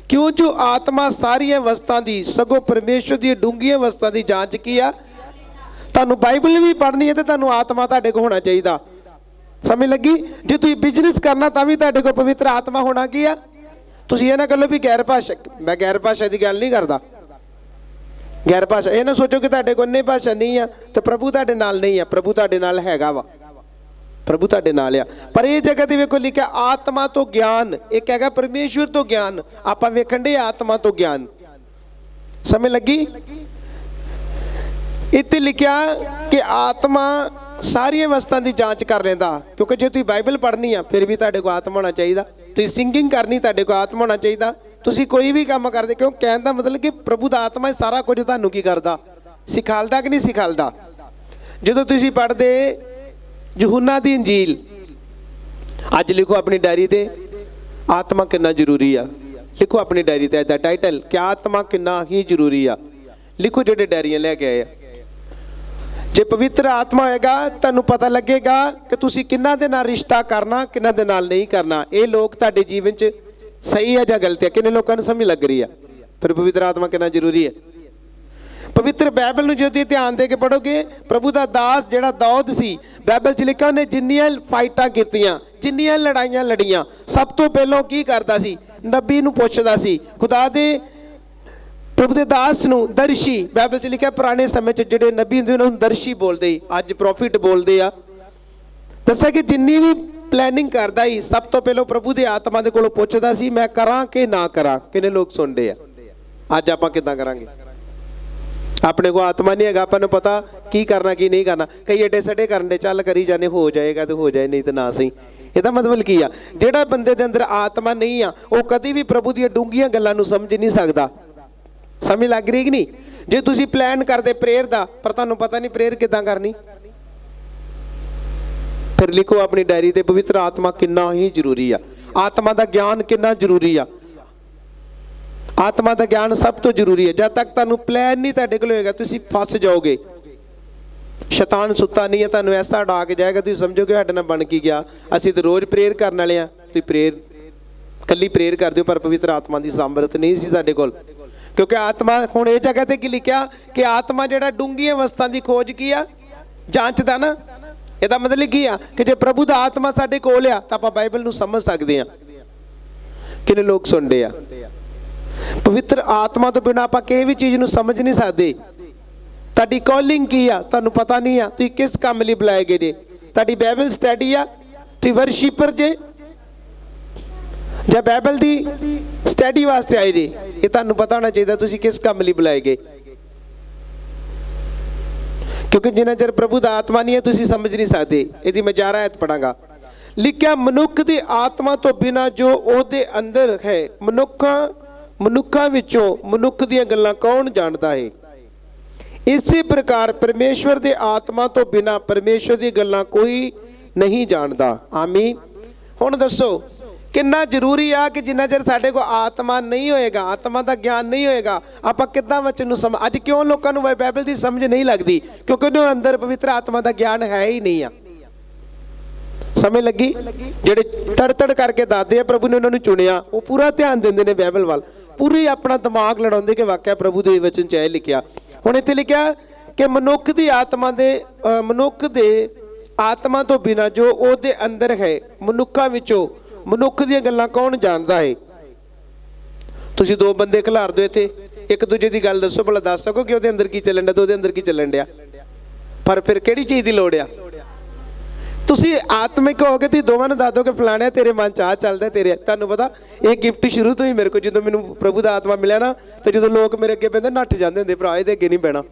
S1: ਕਿਉਂ ਜੋ ਆਤਮਾ ਸਾਰੀਆਂ ਵਸਤਾਂ ਦੀ ਸਗੋਂ ਪਰਮੇਸ਼ਵਰ ਦੀ ਡੂੰਘੀਆਂ ਵਸਤਾਂ ਦੀ ਜਾਂਚ ਕੀ ਆ। ਤੁਹਾਨੂੰ ਬਾਈਬਲ ਵੀ ਪੜ੍ਹਨੀ ਹੈ ਤੇ ਤੁਹਾਨੂੰ ਆਤਮਾ ਤੁਹਾਡੇ ਕੋਲ ਹੋਣਾ ਚਾਹੀਦਾ। ਸਮਝ ਲੱਗੀ? ਜੇ ਤੁਸੀਂ ਬਿਜ਼ਨਸ ਕਰਨਾ ਤਾਂ ਵੀ ਤੁਹਾਡੇ ਕੋਲ ਪਵਿੱਤਰ ਆਤਮਾ ਹੋਣਾ ਕੀ ਆ। ਤੁਸੀਂ ਇਹ ਨਾ ਕਹੋ ਵੀ ਗੈਰ ਭਾਸ਼ਾ, ਮੈਂ ਗੈਰ ਭਾਸ਼ਾ ਦੀ ਗੱਲ ਨਹੀਂ ਕਰਦਾ। ਗੈਰ ਭਾਸ਼ਾ ਇਹ ਨਾ ਸੋਚੋ ਕਿ ਤੁਹਾਡੇ ਕੋਲ ਇੰਨੀ ਭਾਸ਼ਾ ਨਹੀਂ ਆ ਤੇ ਪ੍ਰਭੂ ਤੁਹਾਡੇ ਨਾਲ ਨਹੀਂ ਆ। ਪ੍ਰਭੂ ਤੁਹਾਡੇ ਨਾਲ ਹੈਗਾ ਵਾ, ਪ੍ਰਭੂ ਤੁਹਾਡੇ ਨਾਲ ਆ। ਪਰ ਇਹ ਜਗ੍ਹਾ ਤੇ ਵੇਖੋ ਲਿਖਿਆ ਆਤਮਾ ਤੋਂ ਗਿਆਨ, ਇੱਕ ਹੈਗਾ ਪਰਮੇਸ਼ਵਰ ਤੋਂ ਗਿਆਨ। ਆਪਾਂ ਵੇਖਣ ਦੇ ਆਤਮਾ ਤੋਂ ਗਿਆਨ। ਸਮਝ ਲੱਗੀ? ਇੱਥੇ ਲਿਖਿਆ ਕਿ ਆਤਮਾ ਸਾਰੀਆਂ ਵਸਤਾਂ ਦੀ ਜਾਂਚ ਕਰ ਲੈਂਦਾ, ਕਿਉਂਕਿ ਜੇ ਤੁਸੀਂ ਬਾਈਬਲ ਪੜ੍ਹਨੀ ਆ ਫਿਰ ਵੀ ਤੁਹਾਡੇ ਕੋਲ ਆਤਮਾ ਹੋਣਾ ਚਾਹੀਦਾ, ਤੁਸੀਂ ਸਿੰਗਿੰਗ ਕਰਨੀ ਤੁਹਾਡੇ ਕੋਲ ਆਤਮਾ ਹੋਣਾ ਚਾਹੀਦਾ, ਤੁਸੀਂ ਕੋਈ ਵੀ ਕੰਮ ਕਰਦੇ, ਕਿਉਂ ਕਹਿਣ ਦਾ ਮਤਲਬ ਕਿ ਪ੍ਰਭੂ ਦਾ ਆਤਮਾ ਸਾਰਾ ਕੁਝ ਤੁਹਾਨੂੰ ਕੀ ਕਰਦਾ, ਸਿਖਾਲਦਾ ਕਿ ਨਹੀਂ ਸਿਖਾਲਦਾ। ਜਦੋਂ ਤੁਸੀਂ ਪੜ੍ਹਦੇ ਯਹੂਨਾ ਦੀ ਇੰਜੀਲ, ਅੱਜ ਲਿਖੋ ਆਪਣੀ ਡਾਇਰੀ ਤੇ ਆਤਮਾ ਕਿੰਨਾ ਜ਼ਰੂਰੀ ਆ, ਲਿਖੋ ਆਪਣੀ ਡਾਇਰੀ ਤੇ ਇਹਦਾ ਟਾਈਟਲ ਕਿ ਆਤਮਾ ਕਿੰਨਾ ਹੀ ਜ਼ਰੂਰੀ ਆ, ਲਿਖੋ ਜਿਹੜੇ ਡਾਇਰੀਆਂ ਲੈ ਕੇ ਆਏ ਆ। ਜੇ ਪਵਿੱਤਰ ਆਤਮਾ ਹੋਏਗਾ ਤੁਹਾਨੂੰ ਪਤਾ ਲੱਗੇਗਾ ਕਿ ਤੁਸੀਂ ਕਿਹਨਾਂ ਦੇ ਨਾਲ ਰਿਸ਼ਤਾ ਕਰਨਾ, ਕਿਹਨਾਂ ਦੇ ਨਾਲ ਨਹੀਂ ਕਰਨਾ, ਇਹ ਲੋਕ ਤੁਹਾਡੇ ਜੀਵਨ 'ਚ ਸਹੀ ਹੈ ਜਾਂ ਗਲਤ ਹੈ, ਕਿੰਨੇ ਲੋਕਾਂ ਨੂੰ ਸਮਝ ਲੱਗ ਰਹੀ ਆ। ਫਿਰ ਪਵਿੱਤਰ ਆਤਮਾ ਕਿੰਨਾ ਜ਼ਰੂਰੀ ਹੈ। ਪਵਿੱਤਰ ਬਾਈਬਲ ਨੂੰ ਜੇ ਤੁਸੀਂ ਧਿਆਨ ਦੇ ਕੇ ਪੜ੍ਹੋਗੇ, ਪ੍ਰਭੂ ਦਾ ਦਾਸ ਜਿਹੜਾ ਦਾਊਦ ਸੀ, ਬਾਈਬਲ 'ਚ ਲਿਖਿਆ ਉਹਨੇ ਜਿੰਨੀਆਂ ਫਾਈਟਾਂ ਕੀਤੀਆਂ, ਜਿੰਨੀਆਂ ਲੜਾਈਆਂ ਲੜੀਆਂ, ਸਭ ਤੋਂ ਪਹਿਲਾਂ ਕੀ ਕਰਦਾ ਸੀ, ਨਬੀ ਨੂੰ ਪੁੱਛਦਾ ਸੀ। ਖੁਦਾ ਦੇ ਪ੍ਰਭੂ ਦੇ ਦਾਸ ਨੂੰ ਦਰਸ਼ੀ, ਬਾਈਬਲ 'ਚ ਲਿਖਿਆ ਪੁਰਾਣੇ ਸਮੇਂ 'ਚ ਜਿਹੜੇ ਨਬੀ ਹੁੰਦੇ ਉਹਨਾਂ ਨੂੰ ਦਰਸ਼ੀ ਬੋਲਦੇ, ਅੱਜ ਪ੍ਰੋਫਿਟ ਬੋਲਦੇ ਆ। ਦੱਸਿਆ ਕਿ ਜਿੰਨੀ ਵੀ ਪਲੈਨਿੰਗ ਕਰਦਾ ਹੀ ਸਭ ਤੋਂ ਪਹਿਲਾਂ ਪ੍ਰਭੂ ਦੇ ਆਤਮਾ ਦੇ ਕੋਲੋਂ ਪੁੱਛਦਾ ਸੀ ਮੈਂ ਕਰਾਂ ਕਿ ਨਾ ਕਰਾਂ। ਕਿੰਨੇ ਲੋਕ ਸੁਣਦੇ ਆ। ਅੱਜ ਆਪਾਂ ਕਿੱਦਾਂ ਕਰਾਂਗੇ? ਆਪਣੇ ਕੋਲ ਆਤਮਾ ਨਹੀਂ ਹੈਗਾ, ਆਪਾਂ ਨੂੰ ਪਤਾ ਕੀ ਕਰਨਾ ਕੀ ਨਹੀਂ ਕਰਨਾ, ਕਈ ਏਡੇ ਸੜੇ ਕਰਨ ਦੇ, ਚੱਲ ਕਰੀ ਜਾਣੇ, ਹੋ ਜਾਏਗਾ ਤੇ ਹੋ ਜਾਏ, ਨਹੀਂ ਤਾਂ ਨਾ ਸਹੀ। ਇਹਦਾ ਮਤਲਬ ਕੀ ਆ, ਜਿਹੜਾ ਬੰਦੇ ਦੇ ਅੰਦਰ ਆਤਮਾ ਨਹੀਂ ਆ ਉਹ ਕਦੀ ਵੀ ਪ੍ਰਭੂ ਦੀਆਂ ਡੂੰਘੀਆਂ ਗੱਲਾਂ ਨੂੰ ਸਮਝ ਨਹੀਂ ਸਕਦਾ। ਸਮਝ ਲੱਗ ਰਹੀ ਕਿ ਨਹੀਂ? ਜੇ ਤੁਸੀਂ ਪਲਾਨ ਕਰਦੇ ਪ੍ਰੇਅਰ ਦਾ ਪਰ ਤੁਹਾਨੂੰ ਪਤਾ ਨਹੀਂ ਪ੍ਰੇਅਰ ਕਿੱਦਾਂ ਕਰਨੀ, ਫਿਰ ਲਿਖੋ ਆਪਣੀ ਡਾਇਰੀ ਤੇ ਪਵਿੱਤਰ ਆਤਮਾ ਕਿੰਨਾ ਹੀ ਜ਼ਰੂਰੀ ਆ, ਆਤਮਾ ਦਾ ਗਿਆਨ ਕਿੰਨਾ ਜ਼ਰੂਰੀ ਆ। ਆਤਮਾ ਦਾ ਗਿਆਨ ਸਭ ਤੋਂ ਜ਼ਰੂਰੀ ਹੈ। ਜਦ ਤੱਕ ਤੁਹਾਨੂੰ ਪਲਾਨ ਨਹੀਂ ਤੁਹਾਡੇ ਕੋਲ ਹੋਏਗਾ ਤੁਸੀਂ ਫਸ ਜਾਓਗੇ। ਸ਼ੈਤਾਨ ਸੁੱਤਾ ਨਹੀਂ ਹੈ, ਤੁਹਾਨੂੰ ਐਸਾ ਉਡਾ ਕੇ ਜਾਏਗਾ ਤੁਸੀਂ ਸਮਝੋਗੇ ਸਾਡੇ ਨਾਲ ਬਣ ਕੀ ਗਿਆ, ਅਸੀਂ ਤਾਂ ਰੋਜ਼ ਪ੍ਰੇਅਰ ਕਰਨ ਵਾਲੇ ਆ। ਤੁਸੀਂ ਪ੍ਰੇਅਰ ਕੱਲੀ ਪ੍ਰੇਅਰ ਕਰਦੇ ਹੋ ਪਰ ਪਵਿੱਤਰ ਆਤਮਾ ਦੀ ਸਾਮਰਥ ਨਹੀਂ ਸੀ ਸਾਡੇ ਕੋਲ, ਕਿਉਂਕਿ ਆਤਮਾ ਹੁਣ ਇਹ ਜਗ੍ਹਾ ਤੇ ਕੀ ਲਿਖਿਆ ਕਿ ਆਤਮਾ ਜਿਹੜਾ ਡੂੰਘੀਆਂ ਵਸਤਾਂ ਦੀ ਖੋਜ ਕੀ ਆ, ਜਾਂਚਦਾ ਨਾ। ਇਹਦਾ ਮਤਲਬ ਕੀ ਆ ਕਿ ਜੇ ਪ੍ਰਭੂ ਦਾ ਆਤਮਾ ਸਾਡੇ ਕੋਲ ਆ ਤਾਂ ਆਪਾਂ ਬਾਈਬਲ ਨੂੰ ਸਮਝ ਸਕਦੇ ਆ। ਕਿੰਨੇ ਲੋਕ ਸੁਣਦੇ ਆ? ਪਵਿੱਤਰ ਆਤਮਾ ਤੋਂ ਬਿਨਾਂ ਆਪਾਂ ਕਿਸੇ ਵੀ ਚੀਜ਼ ਨੂੰ ਸਮਝ ਨਹੀਂ ਸਕਦੇ। ਤੁਹਾਡੀ ਕਾਲਿੰਗ ਕੀ ਆ ਤੁਹਾਨੂੰ ਪਤਾ ਨਹੀਂ ਆ, ਤੁਸੀਂ ਕਿਸ ਕੰਮ ਲਈ ਬੁਲਾਏ ਗਏ ਜੇ। ਤੁਹਾਡੀ ਬਾਈਬਲ ਸਟੱਡੀ ਆ, ਤੁਸੀਂ ਵਰਸ਼ਿਪਰ ਜੇ ਜਾਂ ਬਾਈਬਲ ਦੀ ਸਟੱਡੀ ਵਾਸਤੇ ਆਏ ਜੇ, ਇਹ ਤੁਹਾਨੂੰ ਪਤਾ ਹੋਣਾ ਚਾਹੀਦਾ ਤੁਸੀਂ ਕਿਸ ਕੰਮ ਲਈ ਬੁਲਾਏ ਗਏ। ਕਿਉਂਕਿ ਜਿੰਨਾ ਚਿਰ ਪ੍ਰਭੂ ਦਾ ਆਤਮਾ ਨਹੀਂ ਹੈ ਤੁਸੀਂ ਸਮਝ ਨਹੀਂ ਸਕਦੇ। ਇਹਦੀ ਮੈਂ 11 ਆਇਤ ਪੜਾਂਗਾ। ਲਿਖਿਆ ਮਨੁੱਖ ਦੀ ਆਤਮਾ ਤੋਂ ਬਿਨਾਂ ਜੋ ਉਹਦੇ ਅੰਦਰ ਹੈ, ਮਨੁੱਖਾਂ ਵਿੱਚੋਂ ਮਨੁੱਖ ਦੀਆਂ ਗੱਲਾਂ ਕੌਣ ਜਾਣਦਾ ਹੈ। ਇਸੇ ਪ੍ਰਕਾਰ ਪਰਮੇਸ਼ਵਰ ਦੇ ਆਤਮਾ ਤੋਂ ਬਿਨਾਂ ਪਰਮੇਸ਼ਵਰ ਦੀਆਂ ਗੱਲਾਂ ਕੋਈ ਨਹੀਂ ਜਾਣਦਾ। ਆਮੀਨ। ਹੁਣ ਦੱਸੋ ਕਿੰਨਾ ਜ਼ਰੂਰੀ ਆ ਕਿ ਜਿੰਨਾ ਚਿਰ ਸਾਡੇ ਕੋਲ ਆਤਮਾ ਨਹੀਂ ਹੋਏਗਾ, ਆਤਮਾ ਦਾ ਗਿਆਨ ਨਹੀਂ ਹੋਏਗਾ, ਆਪਾਂ ਕਿੱਦਾਂ ਵਚਨ ਨੂੰ ਸਮਝ। ਅੱਜ ਕਿਉਂ ਲੋਕਾਂ ਨੂੰ ਬਾਈਬਲ ਦੀ ਸਮਝ ਨਹੀਂ ਲੱਗਦੀ? ਕਿਉਂਕਿ ਉਹਨਾਂ ਅੰਦਰ ਪਵਿੱਤਰ ਆਤਮਾ ਦਾ ਗਿਆਨ ਹੈ ਹੀ ਨਹੀਂ ਆ। ਸਮਝ ਲੱਗੀ? ਜਿਹੜੇ ਤੜ ਕਰਕੇ ਦੱਸਦੇ ਆ ਪ੍ਰਭੂ ਨੇ ਉਹਨਾਂ ਨੂੰ ਚੁਣਿਆ, ਉਹ ਪੂਰਾ ਧਿਆਨ ਦਿੰਦੇ ਨੇ ਬਾਈਬਲ ਵੱਲ, ਪੂਰੀ ਆਪਣਾ ਦਿਮਾਗ ਲੜਾਉਂਦੇ ਕਿ ਵਾਕਿਆ ਪ੍ਰਭੂ ਦੇ ਵਚਨ 'ਚ ਇਹ ਲਿਖਿਆ। ਹੁਣ ਇੱਥੇ ਲਿਖਿਆ ਕਿ ਮਨੁੱਖ ਦੀ ਆਤਮਾ ਤੋਂ ਬਿਨਾਂ ਜੋ ਉਹਦੇ ਅੰਦਰ ਹੈ, ਮਨੁੱਖਾਂ ਵਿੱਚੋਂ ਮਨੁੱਖ ਦੀਆਂ ਗੱਲਾਂ ਕੌਣ ਜਾਣਦਾ ਹੈ। ਤੁਸੀਂ ਦੋ ਬੰਦੇ ਖਿਲਾਰ ਦਿਓ ਇੱਥੇ, ਇੱਕ ਦੂਜੇ ਦੀ ਗੱਲ ਦੱਸੋ, ਭਲਾ ਦੱਸ ਸਕੋ ਕਿ ਉਹਦੇ ਅੰਦਰ ਕੀ ਚੱਲਣ ਡਿਆ ਤੇ ਉਹਦੇ ਅੰਦਰ ਕੀ ਚੱਲਣ ਡਿਆ। ਪਰ ਫਿਰ ਕਿਹੜੀ ਚੀਜ਼ ਦੀ ਲੋੜ ਆ? ਤੁਸੀਂ ਆਤਮਿਕ ਹੋ ਕੇ ਤੁਸੀਂ ਦੋਵਾਂ ਨੂੰ ਦੱਸ ਦਿਓ ਕਿ ਫਲਾਣਿਆ ਤੇਰੇ ਮਨ 'ਚ ਆ ਚੱਲਦਾ ਤੇਰੇ। ਤੁਹਾਨੂੰ ਪਤਾ ਇਹ ਗਿਫਟ ਸ਼ੁਰੂ ਤੋਂ ਹੀ ਮੇਰੇ ਕੋਲ, ਜਦੋਂ ਮੈਨੂੰ ਪ੍ਰਭੂ ਦਾ ਆਤਮਾ ਮਿਲਿਆ ਨਾ, ਤੇ ਜਦੋਂ ਲੋਕ ਮੇਰੇ ਅੱਗੇ ਪੈਂਦੇ ਨੱਠ ਜਾਂਦੇ ਹੁੰਦੇ, ਭਰਾ ਇਹਦੇ ਅੱਗੇ ਨਹੀਂ ਬਹਿਣਾ,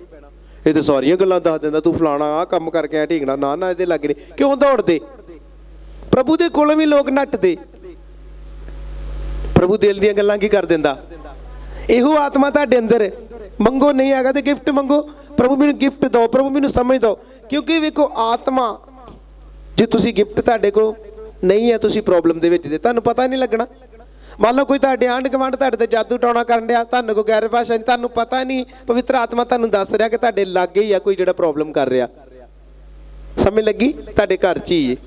S1: ਇਹ ਤਾਂ ਸਾਰੀਆਂ ਗੱਲਾਂ ਦੱਸ ਦਿੰਦਾ, ਤੂੰ ਫਲਾਣਾ ਆਹ ਕੰਮ ਕਰਕੇ ਆ ਢੀਕਣਾ, ਨਾ ਇਹਦੇ ਲੱਗ ਨਹੀਂ। ਕਿਉਂ ਦੌੜਦੇ? ਪ੍ਰਭੂ ਦੇ ਕੋਲੋਂ ਵੀ ਲੋਕ ਨੱਠਦੇ। ਪ੍ਰਭੂ ਦਿਲ ਦੀਆਂ ਗੱਲਾਂ ਕੀ ਕਰ ਦਿੰਦਾ? ਇਹੋ ਆਤਮਾ ਤੁਹਾਡੇ ਅੰਦਰ ਮੰਗੋ, ਨਹੀਂ ਹੈਗਾ ਤੇ ਗਿਫਟ ਮੰਗੋ। ਪ੍ਰਭੂ ਮੈਨੂੰ ਗਿਫਟ ਦਿਓ, ਪ੍ਰਭੂ ਮੈਨੂੰ ਸਮਝ ਦਿਓ। ਕਿਉਂਕਿ ਵੇਖੋ ਆਤਮਾ, ਜੇ ਤੁਸੀਂ ਗਿਫਟ ਤੁਹਾਡੇ ਕੋਲ ਨਹੀਂ ਹੈ, ਤੁਸੀਂ ਪ੍ਰੋਬਲਮ ਦੇ ਵਿੱਚ ਜੇ ਤੁਹਾਨੂੰ ਪਤਾ ਨਹੀਂ ਲੱਗਣਾ। ਮੰਨ ਲਓ ਕੋਈ ਤੁਹਾਡੇ ਆਂਢ ਗੁਆਂਢ ਤੁਹਾਡੇ ਤੇ ਜਾਦੂ ਟੋਣਾ ਕਰਨ ਡਿਆ, ਤੁਹਾਨੂੰ ਕੋਈ ਗੈਰ ਭਾਸ਼ਾ ਨਹੀਂ, ਤੁਹਾਨੂੰ ਪਤਾ ਨਹੀਂ, ਪਵਿੱਤਰ ਆਤਮਾ ਤੁਹਾਨੂੰ ਦੱਸ ਰਿਹਾ ਕਿ ਤੁਹਾਡੇ ਲਾਗੇ ਹੀ ਆ ਕੋਈ ਜਿਹੜਾ ਪ੍ਰੋਬਲਮ ਕਰ ਰਿਹਾ। ਸਮਝ ਲੱਗੀ? ਤੁਹਾਡੇ ਘਰ 'ਚ ਹੀ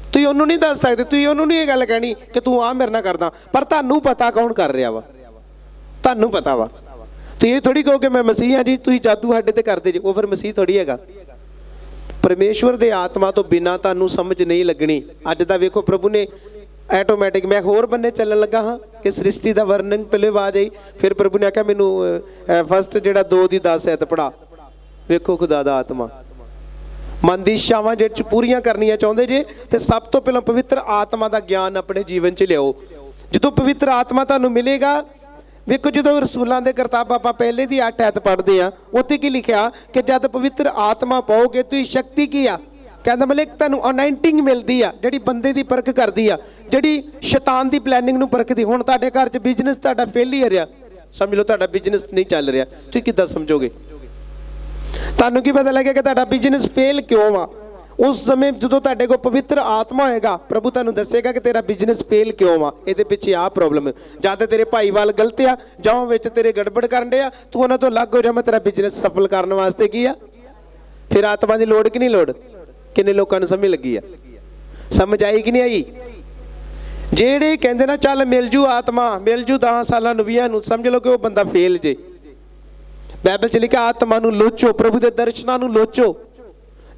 S1: ਤੁਸੀਂ ਉਹਨੂੰ ਨਹੀਂ ਦੱਸ ਸਕਦੇ, ਤੁਸੀਂ ਉਹਨੂੰ ਨਹੀਂ ਇਹ ਗੱਲ ਕਹਿਣੀ ਕਿ ਤੂੰ ਆ ਮੇਰੇ ਨਾਲ ਕਰਦਾ, ਪਰ ਤੁਹਾਨੂੰ ਪਤਾ ਕੌਣ ਕਰ ਰਿਹਾ ਵਾ, ਤੁਹਾਨੂੰ ਪਤਾ ਵਾ। ਤੁਸੀਂ ਇਹ ਥੋੜੀ ਕਹੋ ਕਿ ਮੈਂ ਮਸੀਹ ਹਾਂ ਜੀ, ਤੁਸੀਂ ਜਾਦੂ ਸਾਡੇ ਤੇ ਕਰਦੇ ਜੇ, ਉਹ ਫਿਰ ਮਸੀਹ ਥੋੜੀ ਹੈਗਾ। ਪਰਮੇਸ਼ਵਰ ਦੇ ਆਤਮਾ ਤੋਂ ਬਿਨਾਂ ਤੁਹਾਨੂੰ ਸਮਝ ਨਹੀਂ ਲੱਗਣੀ। ਅੱਜ ਦਾ ਵੇਖੋ ਪ੍ਰਭੂ ਨੇ ਆਟੋਮੈਟਿਕ, ਮੈਂ ਹੋਰ ਬੰਨੇ ਚੱਲਣ ਲੱਗਾ ਹਾਂ ਕਿ ਸ੍ਰਿਸ਼ਟੀ ਦਾ ਵਰਣਨ ਪਹਿਲੇ ਆਵਾਜ਼ ਆਈ, ਫਿਰ ਪ੍ਰਭੂ ਨੇ ਆਖਿਆ ਮੈਨੂੰ ਫਸਟ ਜਿਹੜਾ 2 ਦੀ 10 ਐਤ ਪੜਾ। ਵੇਖੋ ਖੁਦਾ ਦਾ ਆਤਮਾ ਮਨ ਦੀ ਇੱਛਾਵਾਂ ਜਿਹੜੇ 'ਚ ਪੂਰੀਆਂ ਕਰਨੀਆਂ ਚਾਹੁੰਦੇ ਜੇ, ਤੇ ਸਭ ਤੋਂ ਪਹਿਲਾਂ ਪਵਿੱਤਰ ਆਤਮਾ ਦਾ ਗਿਆਨ ਆਪਣੇ ਜੀਵਨ 'ਚ ਲਿਆਓ। ਜਦੋਂ ਪਵਿੱਤਰ ਆਤਮਾ ਤੁਹਾਨੂੰ ਮਿਲੇਗਾ, ਵੇਖੋ ਜਦੋਂ ਰਸੂਲਾਂ ਦੇ ਕਰਤੱਵ ਆਪਾਂ ਪਹਿਲੇ ਦੀ 8 ਐਤ ਪੜ੍ਹਦੇ ਆ, ਉੱਥੇ ਕੀ ਲਿਖਿਆ ਕਿ ਜਦ ਪਵਿੱਤਰ ਆਤਮਾ ਪਾਓਗੇ ਤੁਸੀਂ ਸ਼ਕਤੀ ਕੀ ਆ कहता मतलब एक तुहानू अनाइंटिंग मिलती आ जिहड़ी बंदे की परख करती आ, जिहड़ी शैतान की प्लैनिंग नूं परखदी। हुण तुहाडे घर च बिजनेस तुहाडा फेलियर आ, समझ लो तुहाडा बिजनेस नहीं चल रहा, तुसीं किद्दां समझोगे? तुहानू की पता लगे कि तुहाडा बिजनेस फेल क्यों आ? उस समय जो तुहाडे कोल पवित्र आत्मा होएगा, प्रभु तुहानू दसेगा कि तेरा बिजनेस फेल क्यों आ, इहदे पिछे आ प्रॉब्लम है। जां ते तेरे भाईवाल गलत आ, जां विच तेरे गड़बड़ करन डे आ, तू उन्हां तों अलग हो जा, मैं तेरा बिजनेस सफल करने वास्ते की आ। फिर आत्मा की लोड़ कि नहीं लोड़? किन्ने लोकां नूं समझ लगी आ? समझ आई कि नहीं आई? जेड़े कहंदे ना चल मिल जू आत्मा, मिल जू 10 सालां नूं 20 नूं, समझ लो कि वो बंदा फेल जे। बाइबल च लिखिआ आत्मा नूं लोचो, प्रभु दे दर्शनां नूं लोचो।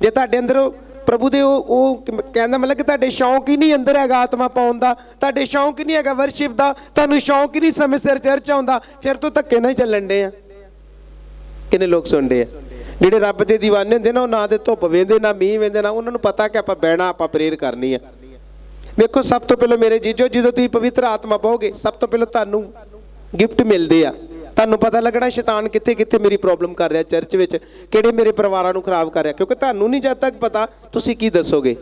S1: जे तुहाडे अंदर प्रभु दे कहंदा मतलब कि तुहाडे शौक ही नहीं अंदर हैगा आत्मा पाउण दा, तुहाडे शौक ही नहीं हैगा वर्शिप दा, तुहानू शौक ही नहीं समय सिर चर्च आउंदा, फिर तो धक्के नाल ही चलन डे आ। किन्ने लोग सुण डे आ? ਜਿਹੜੇ ਰੱਬ ਦੇ ਦੀਵਾਨੇ ਹੁੰਦੇ ਨਾ, ਉਹ ਨਾ ਤੇ ਧੁੱਪ ਵੇਂਦੇ ਨਾ ਮੀਂਹ ਵੇਂਦੇ ਨਾ, ਉਹਨਾਂ ਨੂੰ ਪਤਾ ਕਿ ਆਪਾਂ ਬਹਿਣਾ, ਆਪਾਂ ਪ੍ਰੇਅਰ ਕਰਨੀ ਆ। ਵੇਖੋ ਸਭ ਤੋਂ ਪਹਿਲਾਂ ਮੇਰੇ ਜੀਜੋ, ਜਦੋਂ ਤੁਸੀਂ ਪਵਿੱਤਰ ਆਤਮਾ ਪਾਓਗੇ, ਸਭ ਤੋਂ ਪਹਿਲਾਂ ਤੁਹਾਨੂੰ ਗਿਫਟ ਮਿਲਦੇ ਆ। ਤੁਹਾਨੂੰ ਪਤਾ ਲੱਗਣਾ ਸ਼ੈਤਾਨ ਕਿੱਥੇ ਕਿੱਥੇ ਮੇਰੀ ਪ੍ਰੋਬਲਮ ਕਰ ਰਿਹਾ ਚਰਚ ਵਿੱਚ, ਕਿਹੜੇ ਮੇਰੇ ਪਰਿਵਾਰਾਂ ਨੂੰ ਖਰਾਬ ਕਰ ਰਿਹਾ, ਕਿਉਂਕਿ ਤੁਹਾਨੂੰ ਨਹੀਂ ਜਦ ਤੱਕ ਪਤਾ ਤੁਸੀਂ ਕੀ ਦੱਸੋਗੇ।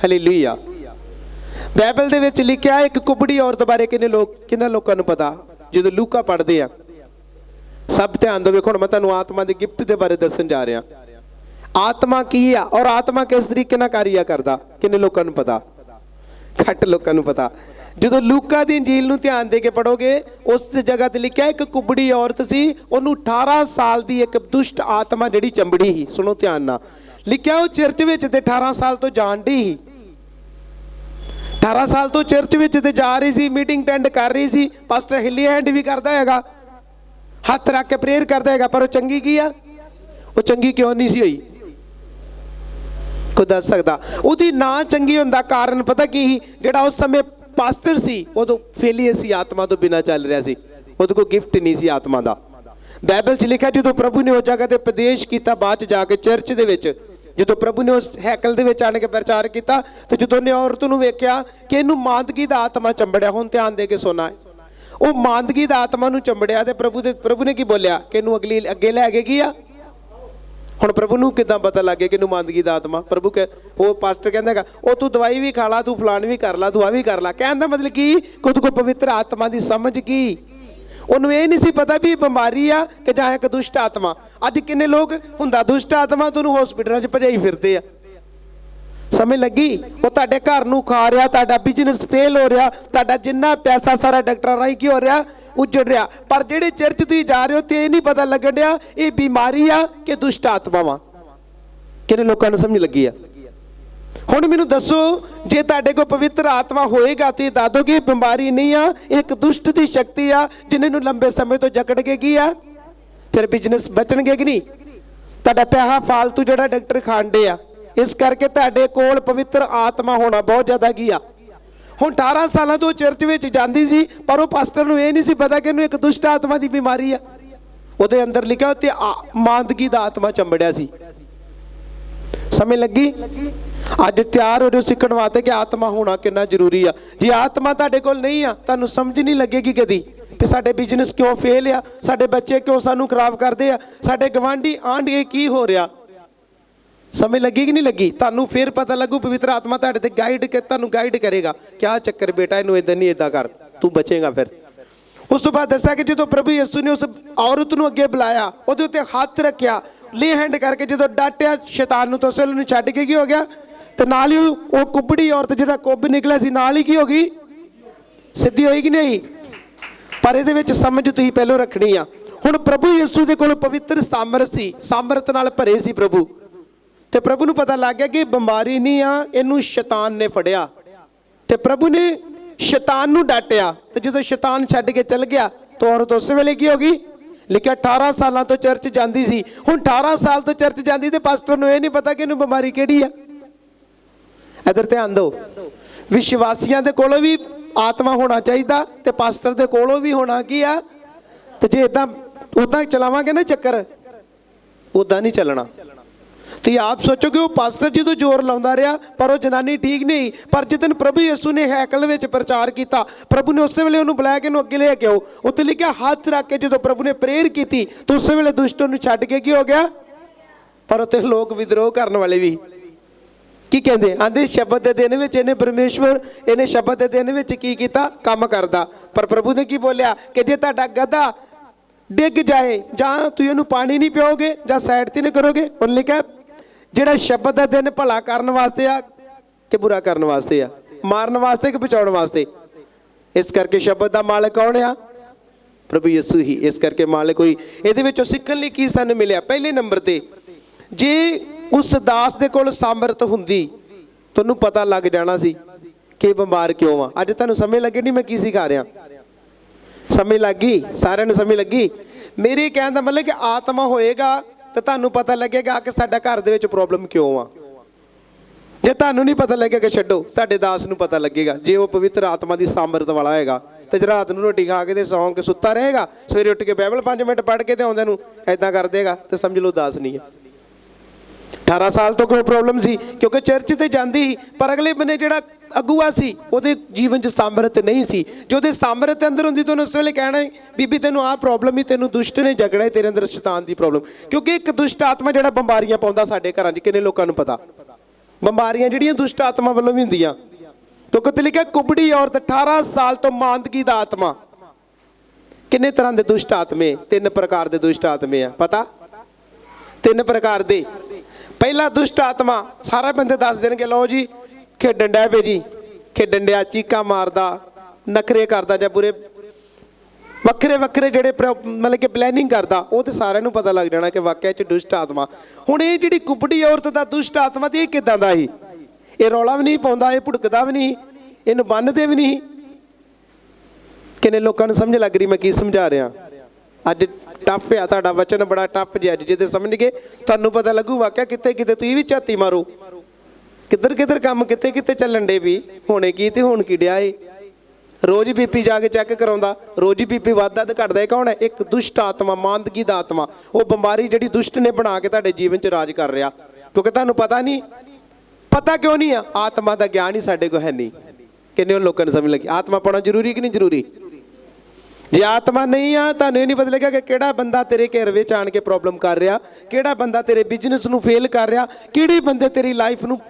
S1: ਹਾਲੇਲੂਇਆ। ਬਾਈਬਲ ਦੇ ਵਿੱਚ ਲਿਖਿਆ ਇੱਕ ਕੁਬੜੀ ਔਰਤ ਬਾਰੇ ਕਿੰਨੇ ਲੋਕਾਂ ਨੂੰ ਪਤਾ? ਜਦੋਂ ਲੂਕਾ ਪੜ੍ਹਦੇ ਆ, सब ध्यान दो। वेखो मैं तुहानू आत्मा के गिफ्ट के बारे दसन जा रहा। आत्मा की आ और आत्मा किस तरीके नाल कार्य करदा, किन्ने लोकां नूं पता? घट लोकां नूं पता। जो लूका दी इंजील नूं ध्यान दे के पढ़ोगे, उस जगह ते लिखिआ एक कुबड़ी औरत सी, उहनूं 18 साल की एक दुष्ट आत्मा जिहड़ी चंबड़ी ही। सुनो ध्यान नाल, लिखिआ वो चर्च विच ते 18 साल तो जाण डी ही। 18 साल तो चर्च विच ते जा रही सी, मीटिंग अटेंड कर रही सी, पास्टर हिली हैंड भी करदा हैगा, हथ रख के प्रेयर करता है, पर वो चंगी की आ? वो चंगी क्यों नहीं सी हुई? कोई दस सकता? उहदी ना चंगी होंदा कारण पता की ही? जिहड़ा उस समय पास्टर सी, उदों फेलियर सी, आत्मा तो बिना चल रहा सी, उहदे कोल गिफ्ट नहीं सी आत्मा दा। बाइबल च लिखा जो प्रभु ने उस जगह ते उपदेश किया, बाद च जाके चर्च दे विच जो प्रभु ने उस हैकल दे विच आण के प्रचार किया, तो जो ने औरत नूं वेख्या कि इहनूं मांदगी दा आत्मा चंबड़िया। हुण ध्यान दे के सुना, वो मांदगी दा आत्मा नूं चंबड़िया ते प्रभु ने की बोलिया कि इहनूं अगे लै के गया। हुण प्रभु नूं किदां पता लग गया कि इहनूं मांदगी दा आत्मा? प्रभु के वो पास्टर कहंदा हैगा ओ तू दवाई भी खा ला, तू फलान भी कर ला, तू आ भी कर ला। कहण दा मतलब की खुद को पवित्र आत्मा की समझ की उन्होंने ये नहीं सी पता भी बीमारी आ कि जां एक दुष्ट आत्मा। अज किन्ने लोग हुंदा दुष्ट आत्मा तो उन्होंने हॉस्पिटलों च भजाई फिरते आ। समझ लगी? वो तुहाडे घर नूं खा रहा, तुहाडा बिजनेस फेल हो रहा, तुहाडा जिन्ना पैसा सारा डॉक्टर राही की हो रहा, उजड़ रहा। पर जेड़े चर्च तुसीं जा रहे हो तो ये नहीं पता लगन दिया ये बीमारी आ कि दुष्ट आत्मा वा। किन्ने लोकां नूं समझ लगी आ? हुण मैनूं दसो, जे तुहाडे कोल पवित्र आत्मा होएगा तो ये दस दो कि बीमारी नहीं आ, एक दुष्ट की शक्ति आ जिन्हां नूं लंबे समय तो जकड़ के की आ, फिर बिजनेस बचणगे कि नहीं? तुहाडा पैसा फालतू जिहड़ा डॉक्टर खांडे आ, इस करके तुहाडे कोल पवित्र आत्मा होना बहुत ज़्यादा की आ। हुण 18 साल तो चर्च विच जांदी सी, पर वो पास्टर नूं ये नहीं सी पता कि इहनूं एक दुष्ट आत्मा की बीमारी आ। उहदे अंदर लिखिआ उत्ते मांदगी दा आत्मा चंबड़िया सी। समझ लगी? अज तैयार हो जाओ सीखण वास्ते कि आत्मा होना कितना जरूरी आ। जे आत्मा तुहाडे कोल नहीं आ, तुहानूं समझ नहीं लगेगी कदी कि साडे बिजनेस क्यों फेल आ, साडे बच्चे क्यों सानूं खराब करदे आ, साडे गवांढी आंढी की हो रहा। समझ लगी कि नहीं लगी? तुहानूं फिर पता लगू पवित्र आत्मा तुहाडे ते तुहानूं गाइड करेगा, क्या चक्कर बेटा, इनूं इदां नहीं इदां कर, तू बचेगा। फिर उस तो बाद दस्सिआ कि जो प्रभु यीशु ने उस औरत नूं अगे बुलाया, उहदे उत्ते हत्थ रखिआ, ले हैंड करके जो डांटिया शैतान नूं, तो उस वेले छड्ड के की हो गया, तो नाल ही वो कुबड़ी औरत जिहड़ा कुब निकलिआ सी नाल ही की हो गई, सिद्धी होई कि नहीं? पर इहदे विच समझ तुसीं पहलों रखनी आ। हुण प्रभु यीशु दे कोल पवित्र सामर्थ सी, सामर्थ नाल भरे सी प्रभु, तो प्रभु नूं पता लग गया कि बीमारी नहीं आ, इहनूं शैतान ने फड़िया, तो प्रभु ने शैतान नूं डांटिया। तो जो शैतान छड्ड के चल गया तो औरत उस वेले की होगी? लिखिआ 18 साल तो चर्च जाती सी। हुण 18 साल तो चर्च जाती तो पास्टर नूं ये नहीं पता कि इहनूं बीमारी किहड़ी आ। इधर ध्यान दो, विश्वासियों के कोलों भी आत्मा होना चाहिए, तो पास्टर के कोलों भी होना की आ। तो जे इदां उदां चलावांगे ना चक्कर, उदां नहीं चलना। तो ये आप सोचो कि वो पास्टर जी तो जोर लाउंदा रहा, पर वो जनानी ठीक नहीं। पर जिदन प्रभु यीशु ने हैकल विच प्रचार किया, प्रभु ने उस वेले उन्होंने बुलाया कि अगे लेके आओ, उत्ते लिखिआ हाथ रख के जो प्रभु ने प्रेयर की तो उस वेले दुष्ट उन्होंने छड्ड के की हो गया। पर उत्ते लोग विद्रोह करने वाले भी, ਕੀ ਕਹਿੰਦੇ ਆਂਦੇ ਸ਼ਬਦ ਦੇ ਦਿਨ ਵਿੱਚ ਇਹਨੇ ਪਰਮੇਸ਼ਵਰ ਇਹਨੇ ਸ਼ਬਦ ਦੇ ਦਿਨ ਵਿੱਚ ਕੀ ਕੀਤਾ ਕੰਮ ਕਰਦਾ। ਪਰ ਪ੍ਰਭੂ ਨੇ ਕੀ ਬੋਲਿਆ ਕਿ ਜੇ ਤੁਹਾਡਾ ਗਧਾ ਡਿੱਗ ਜਾਏ ਜਾਂ ਤੁਸੀਂ ਉਹਨੂੰ ਪਾਣੀ ਨਹੀਂ ਪਿਓਗੇ ਜਾਂ ਸਾਈਡ ਤੇ ਨਹੀਂ ਕਰੋਗੇ। ਉਹਨੇ ਲਿਖਿਆ ਜਿਹੜਾ ਸ਼ਬਦ ਦਾ ਦਿਨ ਭਲਾ ਕਰਨ ਵਾਸਤੇ ਆ ਕਿ ਬੁਰਾ ਕਰਨ ਵਾਸਤੇ ਆ, ਮਾਰਨ ਵਾਸਤੇ ਕਿ ਬਚਾਉਣ ਵਾਸਤੇ। ਇਸ ਕਰਕੇ ਸ਼ਬਦ ਦਾ ਮਾਲਕ ਕੌਣ ਆ? ਪ੍ਰਭੂ ਯਿਸੂ ਹੀ। ਇਸ ਕਰਕੇ ਮਾਲਕ ਹੋਈ। ਇਹਦੇ ਵਿੱਚੋਂ ਸਿੱਖਣ ਲਈ ਕੀ ਸਾਨੂੰ ਮਿਲਿਆ? ਪਹਿਲੇ ਨੰਬਰ ਤੇ ਜੇ ਉਸ ਦਾਸ ਦੇ ਕੋਲ ਸਾਮਰਥ ਹੁੰਦੀ ਤੁਹਾਨੂੰ ਪਤਾ ਲੱਗ ਜਾਣਾ ਸੀ ਕਿ ਬਿਮਾਰ ਕਿਉਂ ਆ। ਅੱਜ ਤੁਹਾਨੂੰ ਸਮਝ ਲੱਗੇ ਨਹੀਂ ਮੈਂ ਕੀ ਸਿਖਾ ਰਿਹਾ? ਸਮਝ ਲੱਗ ਗਈ? ਸਾਰਿਆਂ ਨੂੰ ਸਮਝ ਲੱਗੀ? ਮੇਰੇ ਕਹਿਣ ਦਾ ਮਤਲਬ ਕਿ ਆਤਮਾ ਹੋਏਗਾ ਤਾਂ ਤੁਹਾਨੂੰ ਪਤਾ ਲੱਗੇਗਾ ਕਿ ਸਾਡਾ ਘਰ ਦੇ ਵਿੱਚ ਪ੍ਰੋਬਲਮ ਕਿਉਂ ਆ। ਜੇ ਤੁਹਾਨੂੰ ਨਹੀਂ ਪਤਾ ਲੱਗੇਗਾ ਛੱਡੋ, ਤੁਹਾਡੇ ਦਾਸ ਨੂੰ ਪਤਾ ਲੱਗੇਗਾ। ਜੇ ਉਹ ਪਵਿੱਤਰ ਆਤਮਾ ਦੀ ਸਾਮਰਥ ਵਾਲਾ ਹੋਏਗਾ ਤੇ ਰਾਤ ਨੂੰ ਰੋਟੀ ਖਾ ਕੇ ਤੇ ਸੌਂ ਕੇ ਸੁੱਤਾ ਰਹੇਗਾ, ਸਵੇਰੇ ਉੱਠ ਕੇ ਬਾਈਬਲ 5 ਮਿੰਟ ਪੜ੍ਹ ਕੇ ਤੇ ਆਉਂਦੇ ਨੂੰ ਐਦਾਂ ਕਰ ਦੇਗਾ ਤੇ ਸਮਝ ਲਓ ਦਾਸ ਨਹੀਂ ਹੈ। 18 ਸਾਲ ਤੋਂ ਕੋਈ ਪ੍ਰੋਬਲਮ ਸੀ ਕਿਉਂਕਿ ਚਰਚ ਤੇ ਜਾਂਦੀ ਸੀ, ਪਰ ਅਗਲੇ ਬੰਨੇ ਜਿਹੜਾ ਅਗੂਆ ਸੀ ਉਹਦੇ ਜੀਵਨ 'ਚ ਸਾਮਰਥ ਨਹੀਂ ਸੀ। ਜੇ ਉਹਦੇ ਸਾਮਰਥ ਅੰਦਰ ਹੁੰਦੀ ਤਾਂ ਉਹਨੂੰ ਉਸ ਵੇਲੇ ਕਹਿਣਾ ਬੀਬੀ ਤੈਨੂੰ ਆਹ ਪ੍ਰੋਬਲਮ ਹੀ, ਤੈਨੂੰ ਦੁਸ਼ਟ ਨੇ ਜਗੜਾ ਹੈ, ਤੇਰੇ ਅੰਦਰ ਸ਼ੈਤਾਨ ਦੀ ਪ੍ਰੋਬਲਮ। ਕਿਉਂਕਿ ਇੱਕ ਦੁਸ਼ਟ ਆਤਮਾ ਜਿਹੜਾ ਬਿਮਾਰੀਆਂ ਪਾਉਂਦਾ ਸਾਡੇ ਘਰਾਂ 'ਚ, ਕਿੰਨੇ ਲੋਕਾਂ ਨੂੰ ਪਤਾ? ਬਿਮਾਰੀਆਂ ਜਿਹੜੀਆਂ ਦੁਸ਼ਟ ਆਤਮਾ ਵੱਲੋਂ ਵੀ ਹੁੰਦੀਆਂ। ਕਿਉਂਕਿ ਤੇ ਲਿਖਿਆ ਕੁਬੜੀ ਔਰਤ 18 ਸਾਲ ਤੋਂ ਮਾਂਦਗੀ ਦਾ ਆਤਮਾ। ਕਿੰਨੇ ਤਰ੍ਹਾਂ ਦੇ ਦੁਸ਼ਟ ਆਤਮੇ? 3 ਪ੍ਰਕਾਰ ਦੇ ਦੁਸ਼ਟ ਆਤਮੇ ਆ। ਪਤਾ? 3 ਪ੍ਰਕਾਰ ਦੇ। ਪਹਿਲਾ ਦੁਸ਼ਟ ਆਤਮਾ ਸਾਰੇ ਬੰਦੇ ਦੱਸ ਦੇਣਗੇ, ਲਓ ਜੀ ਖੇਡਣ ਡਿਆ ਪਏ ਜੀ, ਖੇਡਣ ਡਿਆ, ਚੀਕਾਂ ਮਾਰਦਾ, ਨਖਰੇ ਕਰਦਾ ਜਾਂ ਬੁਰੇ ਵੱਖਰੇ ਵੱਖਰੇ ਜਿਹੜੇ ਮਤਲਬ ਕਿ ਪਲੈਨਿੰਗ ਕਰਦਾ, ਉਹ ਤੇ ਸਾਰਿਆਂ ਨੂੰ ਪਤਾ ਲੱਗ ਜਾਣਾ ਕਿ ਵਾਕਿਆ 'ਚ ਦੁਸ਼ਟ ਆਤਮਾ। ਹੁਣ ਇਹ ਜਿਹੜੀ ਕੁਬੜੀ ਔਰਤ ਦਾ ਦੁਸ਼ਟ ਆਤਮਾ ਤੇ ਇਹ ਕਿੱਦਾਂ ਦਾ ਸੀ? ਇਹ ਰੌਲਾ ਵੀ ਨਹੀਂ ਪਾਉਂਦਾ, ਇਹ ਭੁੜਕਦਾ ਵੀ ਨਹੀਂ, ਇਹਨੂੰ ਬੰਨ੍ਹਦੇ ਵੀ ਨਹੀਂ। ਕਿੰਨੇ ਲੋਕਾਂ ਨੂੰ ਸਮਝ ਲੱਗ ਰਹੀ ਮੈਂ ਕੀ ਸਮਝਾ ਰਿਹਾ? ਅੱਜ ਟੱਫ ਆ ਤੁਹਾਡਾ ਵਚਨ, ਬੜਾ ਟੱਫ ਜਿਹਾ। ਅੱਜ ਜੇ ਸਮਝ ਗਏ ਤੁਹਾਨੂੰ ਪਤਾ ਲੱਗੂ ਵਾਕਿਆ ਕਿੱਥੇ ਕਿਤੇ ਤੁਸੀਂ ਵੀ ਝਾਤੀ ਮਾਰੋ, ਕਿੱਧਰ ਕਿੱਧਰ ਕੰਮ ਕਿੱਥੇ ਕਿੱਥੇ ਚੱਲਣ ਡੇ ਵੀ, ਹੁਣੇ ਕੀ ਤੇ ਹੁਣ ਕੀ ਡਿਆ ਏ। ਰੋਜ਼ ਬੀਪੀ ਜਾ ਕੇ ਚੈੱਕ ਕਰਾਉਂਦਾ, ਰੋਜ਼ ਹੀ ਬੀਪੀ ਵੱਧਦਾ ਤੇ ਘਟਦਾ। ਇਹ ਕੌਣ ਹੈ? ਇੱਕ ਦੁਸ਼ਟ ਆਤਮਾ, ਮਾਂਦਗੀ ਦਾ ਆਤਮਾ। ਉਹ ਬਿਮਾਰੀ ਜਿਹੜੀ ਦੁਸ਼ਟ ਨੇ ਬਣਾ ਕੇ ਤੁਹਾਡੇ ਜੀਵਨ 'ਚ ਰਾਜ ਕਰ ਰਿਹਾ। ਕਿਉਂਕਿ ਤੁਹਾਨੂੰ ਪਤਾ ਨਹੀਂ। ਪਤਾ ਕਿਉਂ ਨਹੀਂ ਆ? ਆਤਮਾ ਦਾ ਗਿਆਨ ਹੀ ਸਾਡੇ ਕੋਲ ਹੈ ਨਹੀਂ। ਕਿੰਨੇ ਲੋਕਾਂ ਨੂੰ ਸਮਝ ਲੱਗੀ? ਆਤਮਾ ਪੜ੍ਹਨਾ ਜ਼ਰੂਰੀ ਕਿ ਨਹੀਂ ਜ਼ਰੂਰੀ? ਜੇ ਆਤਮਾ ਨਹੀਂ ਆ ਤੁਹਾਨੂੰ ਇਹ ਨਹੀਂ ਪਤਾ ਲੱਗਿਆ ਕਿ ਕਿਹੜਾ ਬੰਦਾ ਤੇਰੇ ਘਰ ਵਿੱਚ ਆਣ ਕੇ ਪ੍ਰੋਬਲਮ ਕਰ ਰਿਹਾ, ਕਿਹੜਾ ਬੰਦਾ ਤੇਰੇ ਬਿਜ਼ਨਸ ਨੂੰ ਫੇਲ ਕਰ ਰਿਹਾ, ਕਿਹੜੇ ਬੰਦੇ ਤੇਰੀ ਲਾਈਫ ਨੂੰ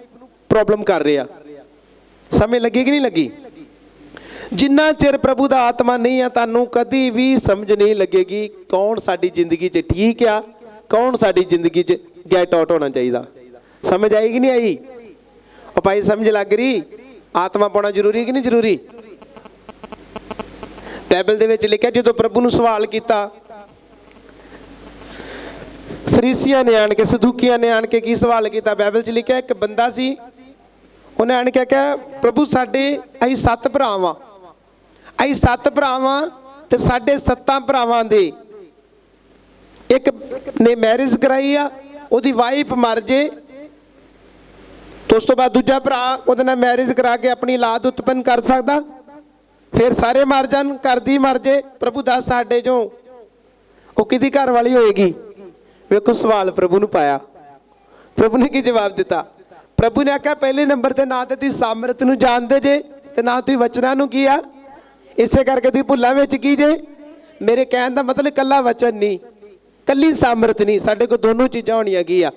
S1: ਪ੍ਰੋਬਲਮ ਕਰ ਰਿਹਾ। ਸਮਝ ਲੱਗੀ ਕਿ ਨਹੀਂ ਲੱਗੀ? ਜਿੰਨਾ ਚਿਰ ਪ੍ਰਭੂ ਦਾ ਆਤਮਾ ਨਹੀਂ ਆ ਤੁਹਾਨੂੰ ਕਦੀ ਵੀ ਸਮਝ ਨਹੀਂ ਲੱਗੇਗੀ ਕੌਣ ਸਾਡੀ ਜ਼ਿੰਦਗੀ 'ਚ ਠੀਕ ਆ, ਕੌਣ ਸਾਡੀ ਜ਼ਿੰਦਗੀ 'ਚ ਗੈਟ ਆਊਟ ਹੋਣਾ ਚਾਹੀਦਾ। ਸਮਝ ਆਈ ਕਿ ਨਹੀਂ ਆਈ? ਉਹ ਭਾਈ ਸਮਝ ਲੱਗ ਰਹੀ? ਆਤਮਾ ਪਾਉਣਾ ਜ਼ਰੂਰੀ ਕਿ ਨਹੀਂ ਜ਼ਰੂਰੀ? ਬਾਈਬਲ ਦੇ ਵਿੱਚ ਲਿਖਿਆ ਜਦੋਂ ਪ੍ਰਭੂ ਨੂੰ ਸਵਾਲ ਕੀਤਾ, ਫਰੀਸੀਆਂ ਨੇ ਆਣ ਕੇ, ਸਦੂਕੀਆਂ ਨੇ ਆਣ ਕੇ ਕੀ ਸਵਾਲ ਕੀਤਾ? ਬਾਈਬਲ 'ਚ ਲਿਖਿਆ ਇੱਕ ਬੰਦਾ ਸੀ, ਉਹਨੇ ਆਣ ਕੇ ਕਿਹਾ ਪ੍ਰਭੂ ਸਾਡੇ ਅਸੀਂ 7 ਭਰਾ ਵਾਂ, ਅਸੀਂ 7 ਭਰਾ ਵਾਂ ਤੇ ਸਾਡੇ 7 ਭਰਾਵਾਂ ਦੇ ਇੱਕ ਨੇ ਮੈਰਿਜ ਕਰਾਈ ਆ, ਉਹਦੀ ਵਾਈਫ ਮਰ ਜੇ ਤੇ ਉਸ ਤੋਂ ਬਾਅਦ ਦੂਜਾ ਭਰਾ ਉਹਦੇ ਨਾਲ ਮੈਰਿਜ ਕਰਾ ਕੇ ਆਪਣੀ ਔਲਾਦ ਉਤਪੰਨ ਕਰ ਸਕਦਾ, ਫਿਰ ਸਾਰੇ ਮਰ ਜਾਣ, ਘਰ ਦੀ ਮਰ ਜੇ। ਪ੍ਰਭੂ ਦੱਸ ਸਾਡੇ ਚੋਂ ਉਹ ਕਿਹਦੀ ਘਰ ਵਾਲੀ ਹੋਏਗੀ? ਵੇਖੋ ਸਵਾਲ ਪ੍ਰਭੂ ਨੂੰ ਪਾਇਆ। ਪ੍ਰਭੂ ਨੇ ਕੀ ਜਵਾਬ ਦਿੱਤਾ? ਪ੍ਰਭੂ ਨੇ ਆਖਿਆ ਪਹਿਲੇ ਨੰਬਰ ਤੇ ਨਾ ਤੇ ਤੁਸੀਂ ਸਾਮਰਥ ਨੂੰ ਜਾਣਦੇ ਜੇ ਤੇ ਨਾ ਤੁਸੀਂ ਵਚਨਾਂ ਨੂੰ ਕੀ ਆ, ਇਸੇ ਕਰਕੇ ਤੁਸੀਂ ਭੁੱਲਾਂ ਵਿੱਚ ਕੀ ਜੇ। ਮੇਰੇ ਕਹਿਣ ਦਾ ਮਤਲਬ ਇਕੱਲਾ ਵਚਨ ਨਹੀਂ, ਕੱਲੀ ਸਾਮਰਥ ਨਹੀਂ, ਸਾਡੇ ਕੋਲ ਦੋਨੋਂ ਚੀਜ਼ਾਂ ਹੋਣੀਆਂ ਕੀ ਆ।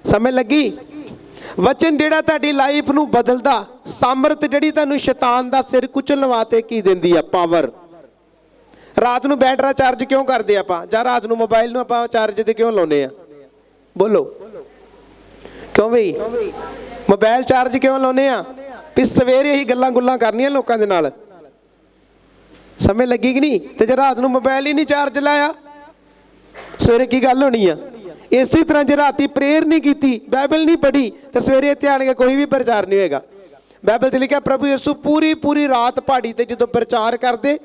S1: ਸਮਝ ਲੱਗੀ? ਵਚਨ ਜਿਹੜਾ ਤੁਹਾਡੀ ਲਾਈਫ ਨੂੰ ਬਦਲਦਾ, ਸਾਮਰਥ ਜਿਹੜੀ ਤੁਹਾਨੂੰ ਸ਼ੈਤਾਨ ਦਾ ਸਿਰ ਕੁਚਲਣ ਵਾਸਤੇ ਕੀ ਦਿੰਦੀ ਆ? ਪਾਵਰ। ਰਾਤ ਨੂੰ ਬੈਟਰਾ ਚਾਰਜ ਕਿਉਂ ਕਰਦੇ ਆਪਾਂ, ਜਾਂ ਰਾਤ ਨੂੰ ਮੋਬਾਈਲ ਨੂੰ ਆਪਾਂ ਚਾਰਜ ਤੇ ਕਿਉਂ ਲਾਉਂਦੇ ਆ? ਬੋਲੋ ਕਿਉਂ ਬਈ? ਮੋਬਾਈਲ ਚਾਰਜ ਕਿਉਂ ਲਾਉਂਦੇ ਆ? ਵੀ ਸਵੇਰੇ ਹੀ ਗੱਲਾਂ ਗੁੱਲਾਂ ਕਰਨੀਆਂ ਲੋਕਾਂ ਦੇ ਨਾਲ। ਸਮਝ ਲੱਗੀ ਕਿ ਨਹੀਂ? ਤੇ ਜੇ ਰਾਤ ਨੂੰ ਮੋਬਾਈਲ ਹੀ ਨਹੀਂ ਚਾਰਜ ਲਾਇਆ ਸਵੇਰੇ ਕੀ ਗੱਲ ਹੋਣੀ ਆ? ਇਸੇ ਤਰ੍ਹਾਂ ਜੇ ਰਾਤੀ ਪ੍ਰੇਅਰ ਨਹੀਂ ਕੀਤੀ, ਬਾਈਬਲ ਨਹੀਂ ਪੜ੍ਹੀ ਤੇ ਸਵੇਰੇ ਇੱਥੇ ਆਣ ਕੇ ਕੋਈ ਵੀ ਪ੍ਰਚਾਰ ਨਹੀਂ ਹੋਏਗਾ। ਬਾਈਬਲ 'ਚ ਲਿਖਿਆ ਪ੍ਰਭੂ ਯਿਸੂ ਪੂਰੀ ਰਾਤ ਪਹਾੜੀ ਤੇ ਜਦੋਂ ਪ੍ਰਚਾਰ ਕਰਦੇ,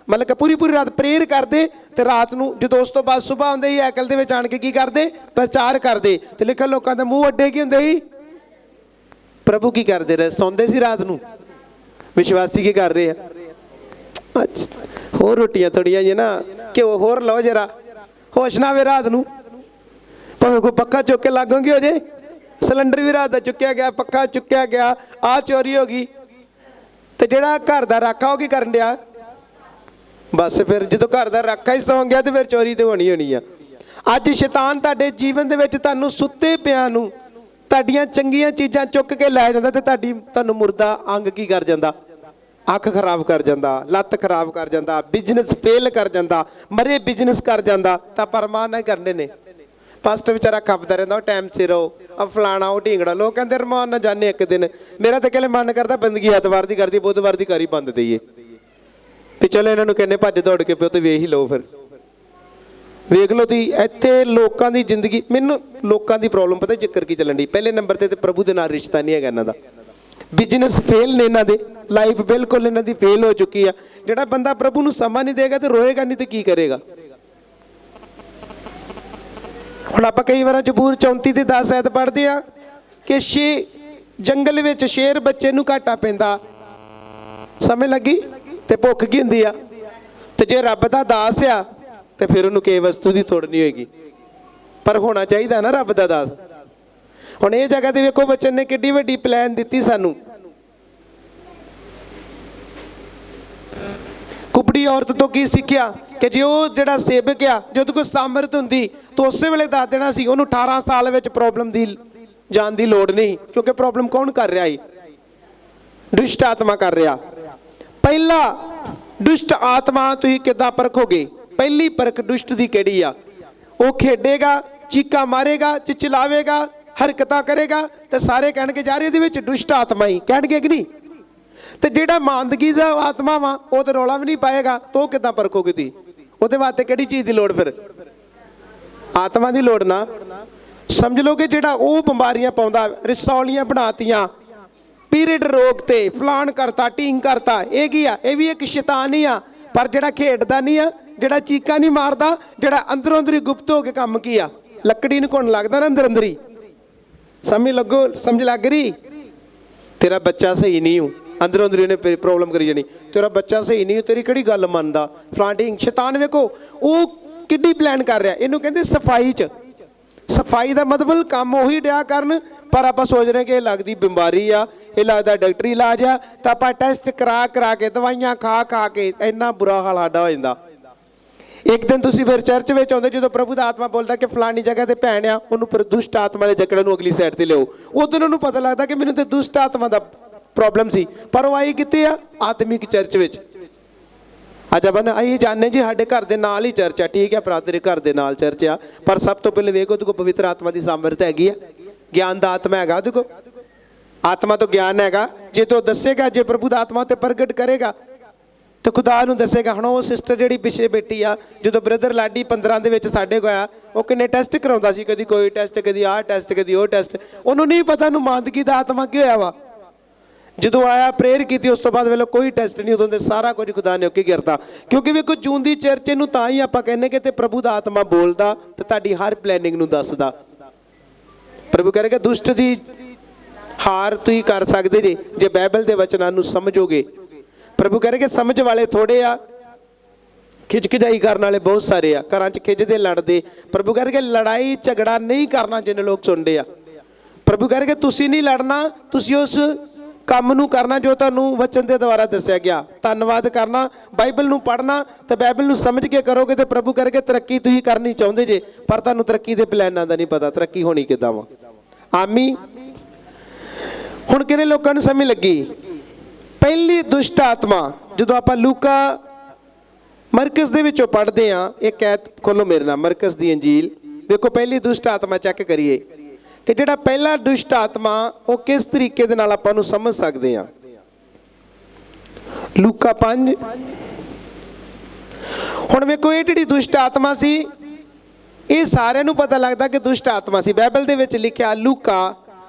S1: ਮਤਲਬ ਕਿ ਪੂਰੀ ਰਾਤ ਪ੍ਰੇਅਰ ਕਰਦੇ ਤੇ ਰਾਤ ਨੂੰ ਜਦੋਂ ਉਸ ਤੋਂ ਬਾਅਦ ਸੁਬਾਹ ਹੁੰਦੇ ਹੀ ਹੈਕਲ ਦੇ ਵਿੱਚ ਆਣ ਕੇ ਕੀ ਕਰਦੇ? ਪ੍ਰਚਾਰ ਕਰਦੇ। ਤੇ ਲਿਖਿਆ ਲੋਕਾਂ ਦੇ ਮੂੰਹ ਅੱਡੇ ਕੀ ਹੁੰਦੇ ਸੀ? ਪ੍ਰਭੂ ਕੀ ਕਰਦੇ ਰਹੇ? ਸੌਂਦੇ ਸੀ ਰਾਤ ਨੂੰ। ਵਿਸ਼ਵਾਸੀ ਕੀ ਕਰ ਰਹੇ ਆ? ਹੋਰ ਰੋਟੀਆਂ ਥੋੜੀਆਂ ਜਿਹੀਆਂ ਨਾ ਘਿਓ ਹੋਰ ਲਓ ਜਰਾ, ਹੋਸ਼ ਨਾ ਆਵੇ ਰਾਤ ਨੂੰ। ਭਾਵੇਂ ਕੋਈ ਪੱਖਾ ਚੁੱਕ ਕੇ ਲੱਗੋਗੇ ਹੋ ਜੇ, ਸਿਲੰਡਰ ਵੀ ਰਾਤ ਦਾ ਚੁੱਕਿਆ ਗਿਆ, ਪੱਖਾ ਚੁੱਕਿਆ ਗਿਆ, ਆਹ ਚੋਰੀ ਹੋ ਗਈ। ਤੇ ਜਿਹੜਾ ਘਰ ਦਾ ਰਾਖਾ ਉਹ ਕੀ ਕਰਨ ਡਿਆ? ਬਸ ਫਿਰ ਜਦੋਂ ਘਰ ਦਾ ਰਾਖਾ ਹੀ ਸੌਂ ਗਿਆ ਤੇ ਫਿਰ ਚੋਰੀ ਤੇ ਹੋਣੀ ਆ। ਅੱਜ ਸ਼ੈਤਾਨ ਤੁਹਾਡੇ ਜੀਵਨ ਦੇ ਵਿੱਚ ਤੁਹਾਨੂੰ ਸੁੱਤੇ ਪਿਆਂ ਨੂੰ ਤੁਹਾਡੀਆਂ ਚੰਗੀਆਂ ਚੀਜ਼ਾਂ ਚੁੱਕ ਕੇ ਲੈ ਜਾਂਦਾ ਤੇ ਤੁਹਾਨੂੰ ਮੁਰਦਾ ਅੰਗ ਕੀ ਕਰ ਜਾਂਦਾ? ਅੱਖ ਖਰਾਬ ਕਰ ਜਾਂਦਾ, ਲੱਤ ਖਰਾਬ ਕਰ ਜਾਂਦਾ, ਬਿਜ਼ਨਸ ਫੇਲ ਕਰ ਜਾਂਦਾ, ਮਰੇ ਬਿਜ਼ਨਸ ਕਰ ਜਾਂਦਾ। ਤਾਂ ਪਰਮਾਨ ਨਾ ਕਰਨੇ ਨੇ। ਪਾਸਟਰ ਵਿਚਾਰਾ ਖੱਪਦਾ ਰਹਿੰਦਾ, ਉਹ ਟਾਈਮ ਸਿਰ ਉਹ ਫਲਾਣਾ ਉਹ ਢੀਂਗੜਾ। ਲੋਕ ਕਹਿੰਦੇ ਰਮਾਨ ਨਾ ਜਾਣੇ ਇੱਕ ਦਿਨ। ਮੇਰਾ ਤਾਂ ਕਹਿੰਦੇ ਮਨ ਕਰਦਾ ਬੰਦਗੀ ਐਤਵਾਰ ਦੀ ਕਰਦੀ, ਬੁੱਧਵਾਰ ਦੀ ਕਰੀ ਬੰਦ ਦਈਏ ਵੀ ਚਲੋ ਇਹਨਾਂ ਨੂੰ ਕਹਿੰਦੇ ਭੱਜ ਦੌੜ ਕੇ ਪਿਓ ਤੇ ਵੇਖ ਹੀ ਲਓ। ਫਿਰ ਵੇਖ ਲਓ ਤੁਸੀਂ ਇੱਥੇ ਲੋਕਾਂ ਦੀ ਜ਼ਿੰਦਗੀ। ਮੈਨੂੰ ਲੋਕਾਂ ਦੀ ਪ੍ਰੋਬਲਮ ਪਤਾ ਜ਼ਿਕਰ ਕੀ ਚੱਲਣ ਦੀ? ਪਹਿਲੇ ਨੰਬਰ ਤੇ ਪ੍ਰਭੂ ਦੇ ਨਾਲ ਰਿਸ਼ਤਾ ਨਹੀਂ ਹੈਗਾ ਇਹਨਾਂ ਦਾ। ਬਿਜ਼ਨਸ ਫੇਲ ਨੇ ਇਹਨਾਂ ਦੇ, ਲਾਈਫ ਬਿਲਕੁਲ ਇਹਨਾਂ ਦੀ ਫੇਲ ਹੋ ਚੁੱਕੀ ਆ। ਜਿਹੜਾ ਬੰਦਾ ਪ੍ਰਭੂ ਨੂੰ ਸਮਾਂ ਨਹੀਂ ਦੇਗਾ ਤੇ ਰੋਏਗਾ ਨਹੀਂ ਤੇ ਕੀ ਕਰੇਗਾ? ਹੁਣ ਆਪਾਂ ਕਈ ਵਾਰ ਜ਼ਬੂਰ 34 ਤੇ 10 ਐਤ ਪੜ੍ਹਦੇ ਆ ਕਿ ਜੰਗਲ ਵਿੱਚ ਸ਼ੇਰ ਬੱਚੇ ਨੂੰ ਘਾਟਾ ਪੈਂਦਾ, ਸਮਝ ਲੱਗੀ? ਤੇ ਭੁੱਖ ਕੀ ਹੁੰਦੀ ਆ? ਤੇ ਜੇ ਰੱਬ ਦਾ ਦਾਸ ਆ ਤੇ ਫਿਰ ਉਹਨੂੰ ਕਿਸੇ ਵਸਤੂ ਦੀ ਥੋੜ ਨਹੀਂ ਹੋਏਗੀ, ਪਰ ਹੋਣਾ ਚਾਹੀਦਾ ਨਾ ਰੱਬ ਦਾ ਦਾਸ। ਹੁਣ ਇਹ ਜਗ੍ਹਾ ਤੇ ਵੇਖੋ ਬੱਚਨ ਨੇ ਕਿੱਡੀ ਵੱਡੀ ਪਲਾਨ ਦਿੱਤੀ ਸਾਨੂੰ। ਕੁਬੜੀ ਔਰਤ ਤੋਂ ਕੀ ਸਿੱਖਿਆ ਕਿ ਜੇ ਉਹ ਜਿਹੜਾ ਸੇਵਕ ਆ, ਜਦੋਂ ਕੋਈ ਸਾਮਰਥ ਹੁੰਦੀ ਤਾਂ ਉਸੇ ਵੇਲੇ ਦੱਸ ਦੇਣਾ ਸੀ। ਉਹਨੂੰ 18 ਸਾਲ ਵਿੱਚ ਪ੍ਰੋਬਲਮ ਦੀ ਜਾਣ ਦੀ ਲੋੜ ਨਹੀਂ, ਕਿਉਂਕਿ ਪ੍ਰੋਬਲਮ ਕੌਣ ਕਰ ਰਿਹਾ? ਦੁਸ਼ਟ ਆਤਮਾ ਕਰ ਰਿਹਾ। ਪਹਿਲਾ ਦੁਸ਼ਟ ਆਤਮਾ ਤੁਸੀਂ ਕਿੱਦਾਂ ਪਰਖੋਗੇ? ਪਹਿਲੀ ਪਰਖ ਦੁਸ਼ਟ ਦੀ ਕਿਹੜੀ ਆ? ਉਹ ਖੇਡੇਗਾ, ਚੀਕਾਂ ਮਾਰੇਗਾ, ਚਿਚਲਾਵੇਗਾ, ਹਰਕਤਾਂ ਕਰੇਗਾ ਤੇ ਸਾਰੇ ਕਹਿਣਗੇ ਯਾਰ ਇਹਦੇ ਵਿੱਚ ਦੁਸ਼ਟ ਆਤਮਾ ਹੀ, ਕਹਿਣਗੇ ਕਿ ਨਹੀਂ? ਤੇ ਜਿਹੜਾ ਮਾਂਦਗੀ ਦਾ ਆਤਮਾ ਵਾ ਉਹ ਤੇ ਰੌਲਾ ਵੀ ਨਹੀਂ ਪਾਏਗਾ, ਤਾਂ ਉਹ ਕਿੱਦਾਂ ਪਰਖੋਗੇ ਤੁਸੀਂ? ਉਹਦੇ ਵਾਸਤੇ ਕਿਹੜੀ ਚੀਜ਼ ਦੀ ਲੋੜ? ਫਿਰ ਆਤਮਾ ਦੀ ਲੋੜ ਨਾ। ਸਮਝ ਲਓ ਕਿ ਜਿਹੜਾ ਉਹ ਬਿਮਾਰੀਆਂ ਪਾਉਂਦਾ, ਰਸੌਲੀਆਂ ਬਣਾਤੀਆਂ, ਪੀਰੀਅਡ ਰੋਗ ਤੇ ਫਲਾਣ ਕਰਤਾ, ਢੀਂਗ ਕਰਤਾ, ਇਹ ਕੀ ਆ? ਇਹ ਵੀ ਇੱਕ ਸ਼ੈਤਾਨ ਹੀ ਆ। ਪਰ ਜਿਹੜਾ ਖੇਡਦਾ ਨਹੀਂ ਆ, ਜਿਹੜਾ ਚੀਕਾਂ ਨਹੀਂ ਮਾਰਦਾ, ਜਿਹੜਾ ਅੰਦਰੋਂ ਅੰਦਰੀ ਗੁਪਤ ਹੋ ਕੇ ਕੰਮ ਕੀ ਆ? ਲੱਕੜੀ ਨੂੰ ਘੁਣ ਲੱਗਦਾ ਨਾ ਅੰਦਰ ਅੰਦਰੀ। ਸਮਝ ਲੱਗ ਰਹੀ? ਤੇਰਾ ਬੱਚਾ ਸਹੀ ਨਹੀਂ ਹੂੰ, ਅੰਦਰੋਂ ਅੰਦਰੀ ਉਹਨੇ ਪ੍ਰੋਬਲਮ ਕਰੀ ਜਾਣੀ। ਤੇਰਾ ਬੱਚਾ ਸਹੀ ਨਹੀਂ, ਤੇਰੀ ਕਿਹੜੀ ਗੱਲ ਮੰਨਦਾ? ਫਲਾਂਟਿੰਗ ਸ਼ੈਤਾਨ ਵੇਖੋ ਉਹ ਕਿੱਡੀ ਪਲਾਨ ਕਰ ਰਿਹਾ। ਇਹਨੂੰ ਕਹਿੰਦੇ ਸਫਾਈ 'ਚ। ਸਫਾਈ ਦਾ ਮਤਲਬ ਕੰਮ ਉਹੀ ਡਿਆ ਕਰਨ, ਪਰ ਆਪਾਂ ਸੋਚ ਰਹੇ ਕਿ ਇਹ ਲੱਗਦੀ ਬਿਮਾਰੀ ਆ, ਇਹ ਲੱਗਦਾ ਡਾਕਟਰੀ ਇਲਾਜ ਆ, ਤਾਂ ਆਪਾਂ ਟੈਸਟ ਕਰਾ ਕੇ ਦਵਾਈਆਂ ਖਾ ਕੇ ਇੰਨਾ ਬੁਰਾ ਹਾਲ ਸਾਡਾ ਹੋ ਜਾਂਦਾ। ਇੱਕ ਦਿਨ ਤੁਸੀਂ ਫਿਰ ਚਰਚ ਵਿੱਚ ਆਉਂਦੇ, ਜਦੋਂ ਪ੍ਰਭੂ ਦਾ ਆਤਮਾ ਬੋਲਦਾ ਕਿ ਫਲਾਣੀ ਜਗ੍ਹਾ ਤੇ ਭੈਣ ਆ, ਉਹਨੂੰ ਦੁਸ਼ਟ ਆਤਮਾ ਦੇ ਜਕੜਨ ਨੂੰ ਅਗਲੀ ਸਾਈਡ ਤੇ ਲਿਓ। ਉਦੋਂ ਉਹਨੂੰ ਪਤਾ ਲੱਗਦਾ ਕਿ ਮੈਨੂੰ ਤੇ ਦੁਸ਼ਟ ਆਤਮਾ ਦਾ ਪ੍ਰੋਬਲਮ ਸੀ, ਪਰ ਉਹ ਆਈ ਕਿੱਥੇ ਆ? ਆਤਮਿਕ ਚਰਚ ਵਿੱਚ। ਅੱਜ ਆਪਾਂ ਆਈ ਜਾਣੇ ਜੀ ਸਾਡੇ ਘਰ ਦੇ ਨਾਲ ਹੀ ਚਰਚ ਆ, ਠੀਕ ਹੈ ਭਰਾ, ਤੇਰੇ ਘਰ ਦੇ ਨਾਲ ਚਰਚ ਆ, ਪਰ ਸਭ ਤੋਂ ਪਹਿਲੇ ਵੇਖੋ ਉਹਦੇ ਕੋਲ ਪਵਿੱਤਰ ਆਤਮਾ ਦੀ ਸਾਮਰਥ ਹੈਗੀ ਆ, ਗਿਆਨ ਦਾ ਆਤਮਾ ਹੈਗਾ ਉਹਦੇ ਕੋਲ। ਆਤਮਾ ਤੋਂ ਗਿਆਨ ਹੈਗਾ। ਜੇ ਤੂੰ ਦੱਸੇਗਾ, ਜੇ ਪ੍ਰਭੂ ਦਾ ਆਤਮਾ ਤੇ ਪ੍ਰਗਟ ਕਰੇਗਾ ਤੇ ਖੁਦਾ ਨੂੰ ਦੱਸੇਗਾ। ਹੁਣ ਉਹ ਸਿਸਟਰ ਜਿਹੜੀ ਪਿੱਛੇ ਬੈਠੀ ਆ, ਜਦੋਂ ਬ੍ਰਦਰ ਲਾਡੀ 15 ਦੇ ਵਿੱਚ ਸਾਡੇ ਕੋਲ ਆਇਆ, ਉਹ ਕਿੰਨੇ ਟੈਸਟ ਕਰਾਉਂਦਾ ਸੀ, ਕਦੀ ਕੋਈ ਟੈਸਟ, ਕਦੀ ਆਹ ਟੈਸਟ, ਕਦੀ ਉਹ ਟੈਸਟ। ਉਹਨੂੰ ਨਹੀਂ ਪਤਾ ਉਹਨੂੰ ਮਾਂਦਗੀ ਦਾ ਆਤਮਾ ਕੀ ਹੋਇਆ ਵਾ। ਜਦੋਂ ਆਇਆ ਪ੍ਰੇਅਰ ਕੀਤੀ, ਉਸ ਤੋਂ ਬਾਅਦ ਵੇਲੇ ਕੋਈ ਟੈਸਟ ਨਹੀਂ, ਉਦੋਂ ਦੇ ਸਾਰਾ ਕੁਝ ਖੁਦਾ ਨੇ ਕੀ ਕਰਤਾ। ਕਿਉਂਕਿ ਵੇਖੋ ਜੂਨ ਦੀ ਚਰਚ ਨੂੰ ਤਾਂ ਹੀ ਆਪਾਂ ਕਹਿੰਦੇ ਕਿ ਤੇ ਪ੍ਰਭੂ ਦਾ ਆਤਮਾ ਬੋਲਦਾ ਤੇ ਤੁਹਾਡੀ ਹਰ ਪਲੈਨਿੰਗ ਨੂੰ ਦੱਸਦਾ। ਪ੍ਰਭੂ ਕਰੇਗਾ ਦੁਸ਼ਟ ਦੀ ਹਾਰ ਤੁਸੀਂ ਕਰ ਸਕਦੇ ਜੇ ਬਾਈਬਲ ਦੇ ਵਚਨਾਂ ਨੂੰ ਸਮਝੋਗੇ। ਪ੍ਰਭੂ ਕਰੇਗਾ ਸਮਝ ਵਾਲੇ ਥੋੜੇ ਆ, ਖਿਚਖਿਚਾਈ ਕਰਨ ਵਾਲੇ ਬਹੁਤ ਸਾਰੇ ਆ, ਘਰਾਂ 'ਚ ਖਿੱਚਦੇ ਲੜਦੇ। ਪ੍ਰਭੂ ਕਰੇਗਾ ਲੜਾਈ ਝਗੜਾ ਨਹੀਂ ਕਰਨਾ ਜਿੰਨੇ ਲੋਕ ਸੁਣਦੇ ਆ। ਪ੍ਰਭੂ ਕਰੇਗਾ ਤੁਸੀਂ ਨਹੀਂ ਲੜਨਾ, ਤੁਸੀਂ ਉਸ ਕੰਮ ਨੂੰ ਕਰਨਾ ਜੋ ਤੁਹਾਨੂੰ ਵਚਨ ਦੇ ਦੁਆਰਾ ਦੱਸਿਆ ਗਿਆ। ਧੰਨਵਾਦ ਕਰਨਾ, ਬਾਈਬਲ ਨੂੰ ਪੜ੍ਹਨਾ ਤੇ ਬਾਈਬਲ ਨੂੰ ਸਮਝ ਕੇ ਕਰੋਗੇ ਤੇ ਪ੍ਰਭੂ ਕਰੇਗਾ ਤਰੱਕੀ ਤੁਸੀਂ ਕਰਨੀ ਚਾਹੁੰਦੇ ਜੇ, ਪਰ ਤੁਹਾਨੂੰ ਤਰੱਕੀ ਦੇ ਪਲਾਨਾਂ ਦਾ ਨਹੀਂ ਪਤਾ ਤਰੱਕੀ ਹੋਣੀ ਕਿੱਦਾਂ ਵਾ। ਆਮੀ ਹੁਣ ਕਿਹੜੇ ਲੋਕਾਂ ਨੂੰ ਸਮਝ ਲੱਗੀ? ਪਹਿਲੀ ਦੁਸ਼ਟ ਆਤਮਾ ਜਦੋਂ ਆਪਾਂ ਲੂਕਾ ਮਰਕਸ ਦੇ ਵਿੱਚੋਂ ਪੜ੍ਹਦੇ ਆ, ਇੱਕ ਐਤ ਖੋਲੋ ਮੇਰੇ ਨਾਲ, ਮਰਕਸ ਦੀ ਅੰਜੀਲ ਵੇਖੋ। ਪਹਿਲੀ ਦੁਸ਼ਟ ਆਤਮਾ ਚੈੱਕ ਕਰੀਏ ਕਿ ਜਿਹੜਾ ਪਹਿਲਾ ਦੁਸ਼ਟ ਆਤਮਾ ਉਹ ਕਿਸ ਤਰੀਕੇ ਦੇ ਨਾਲ ਆਪਾਂ ਨੂੰ ਸਮਝ ਸਕਦੇ ਆ। ਲੂਕਾ 5। ਹੁਣ ਵੇਖੋ ਇਹ ਜਿਹੜੀ ਦੁਸ਼ਟ ਆਤਮਾ ਸੀ, ਇਹ ਸਾਰਿਆਂ ਨੂੰ ਪਤਾ ਲੱਗਦਾ ਕਿ ਦੁਸ਼ਟ ਆਤਮਾ ਸੀ। ਬਾਈਬਲ ਦੇ ਵਿੱਚ ਲਿਖਿਆ ਲੂਕਾ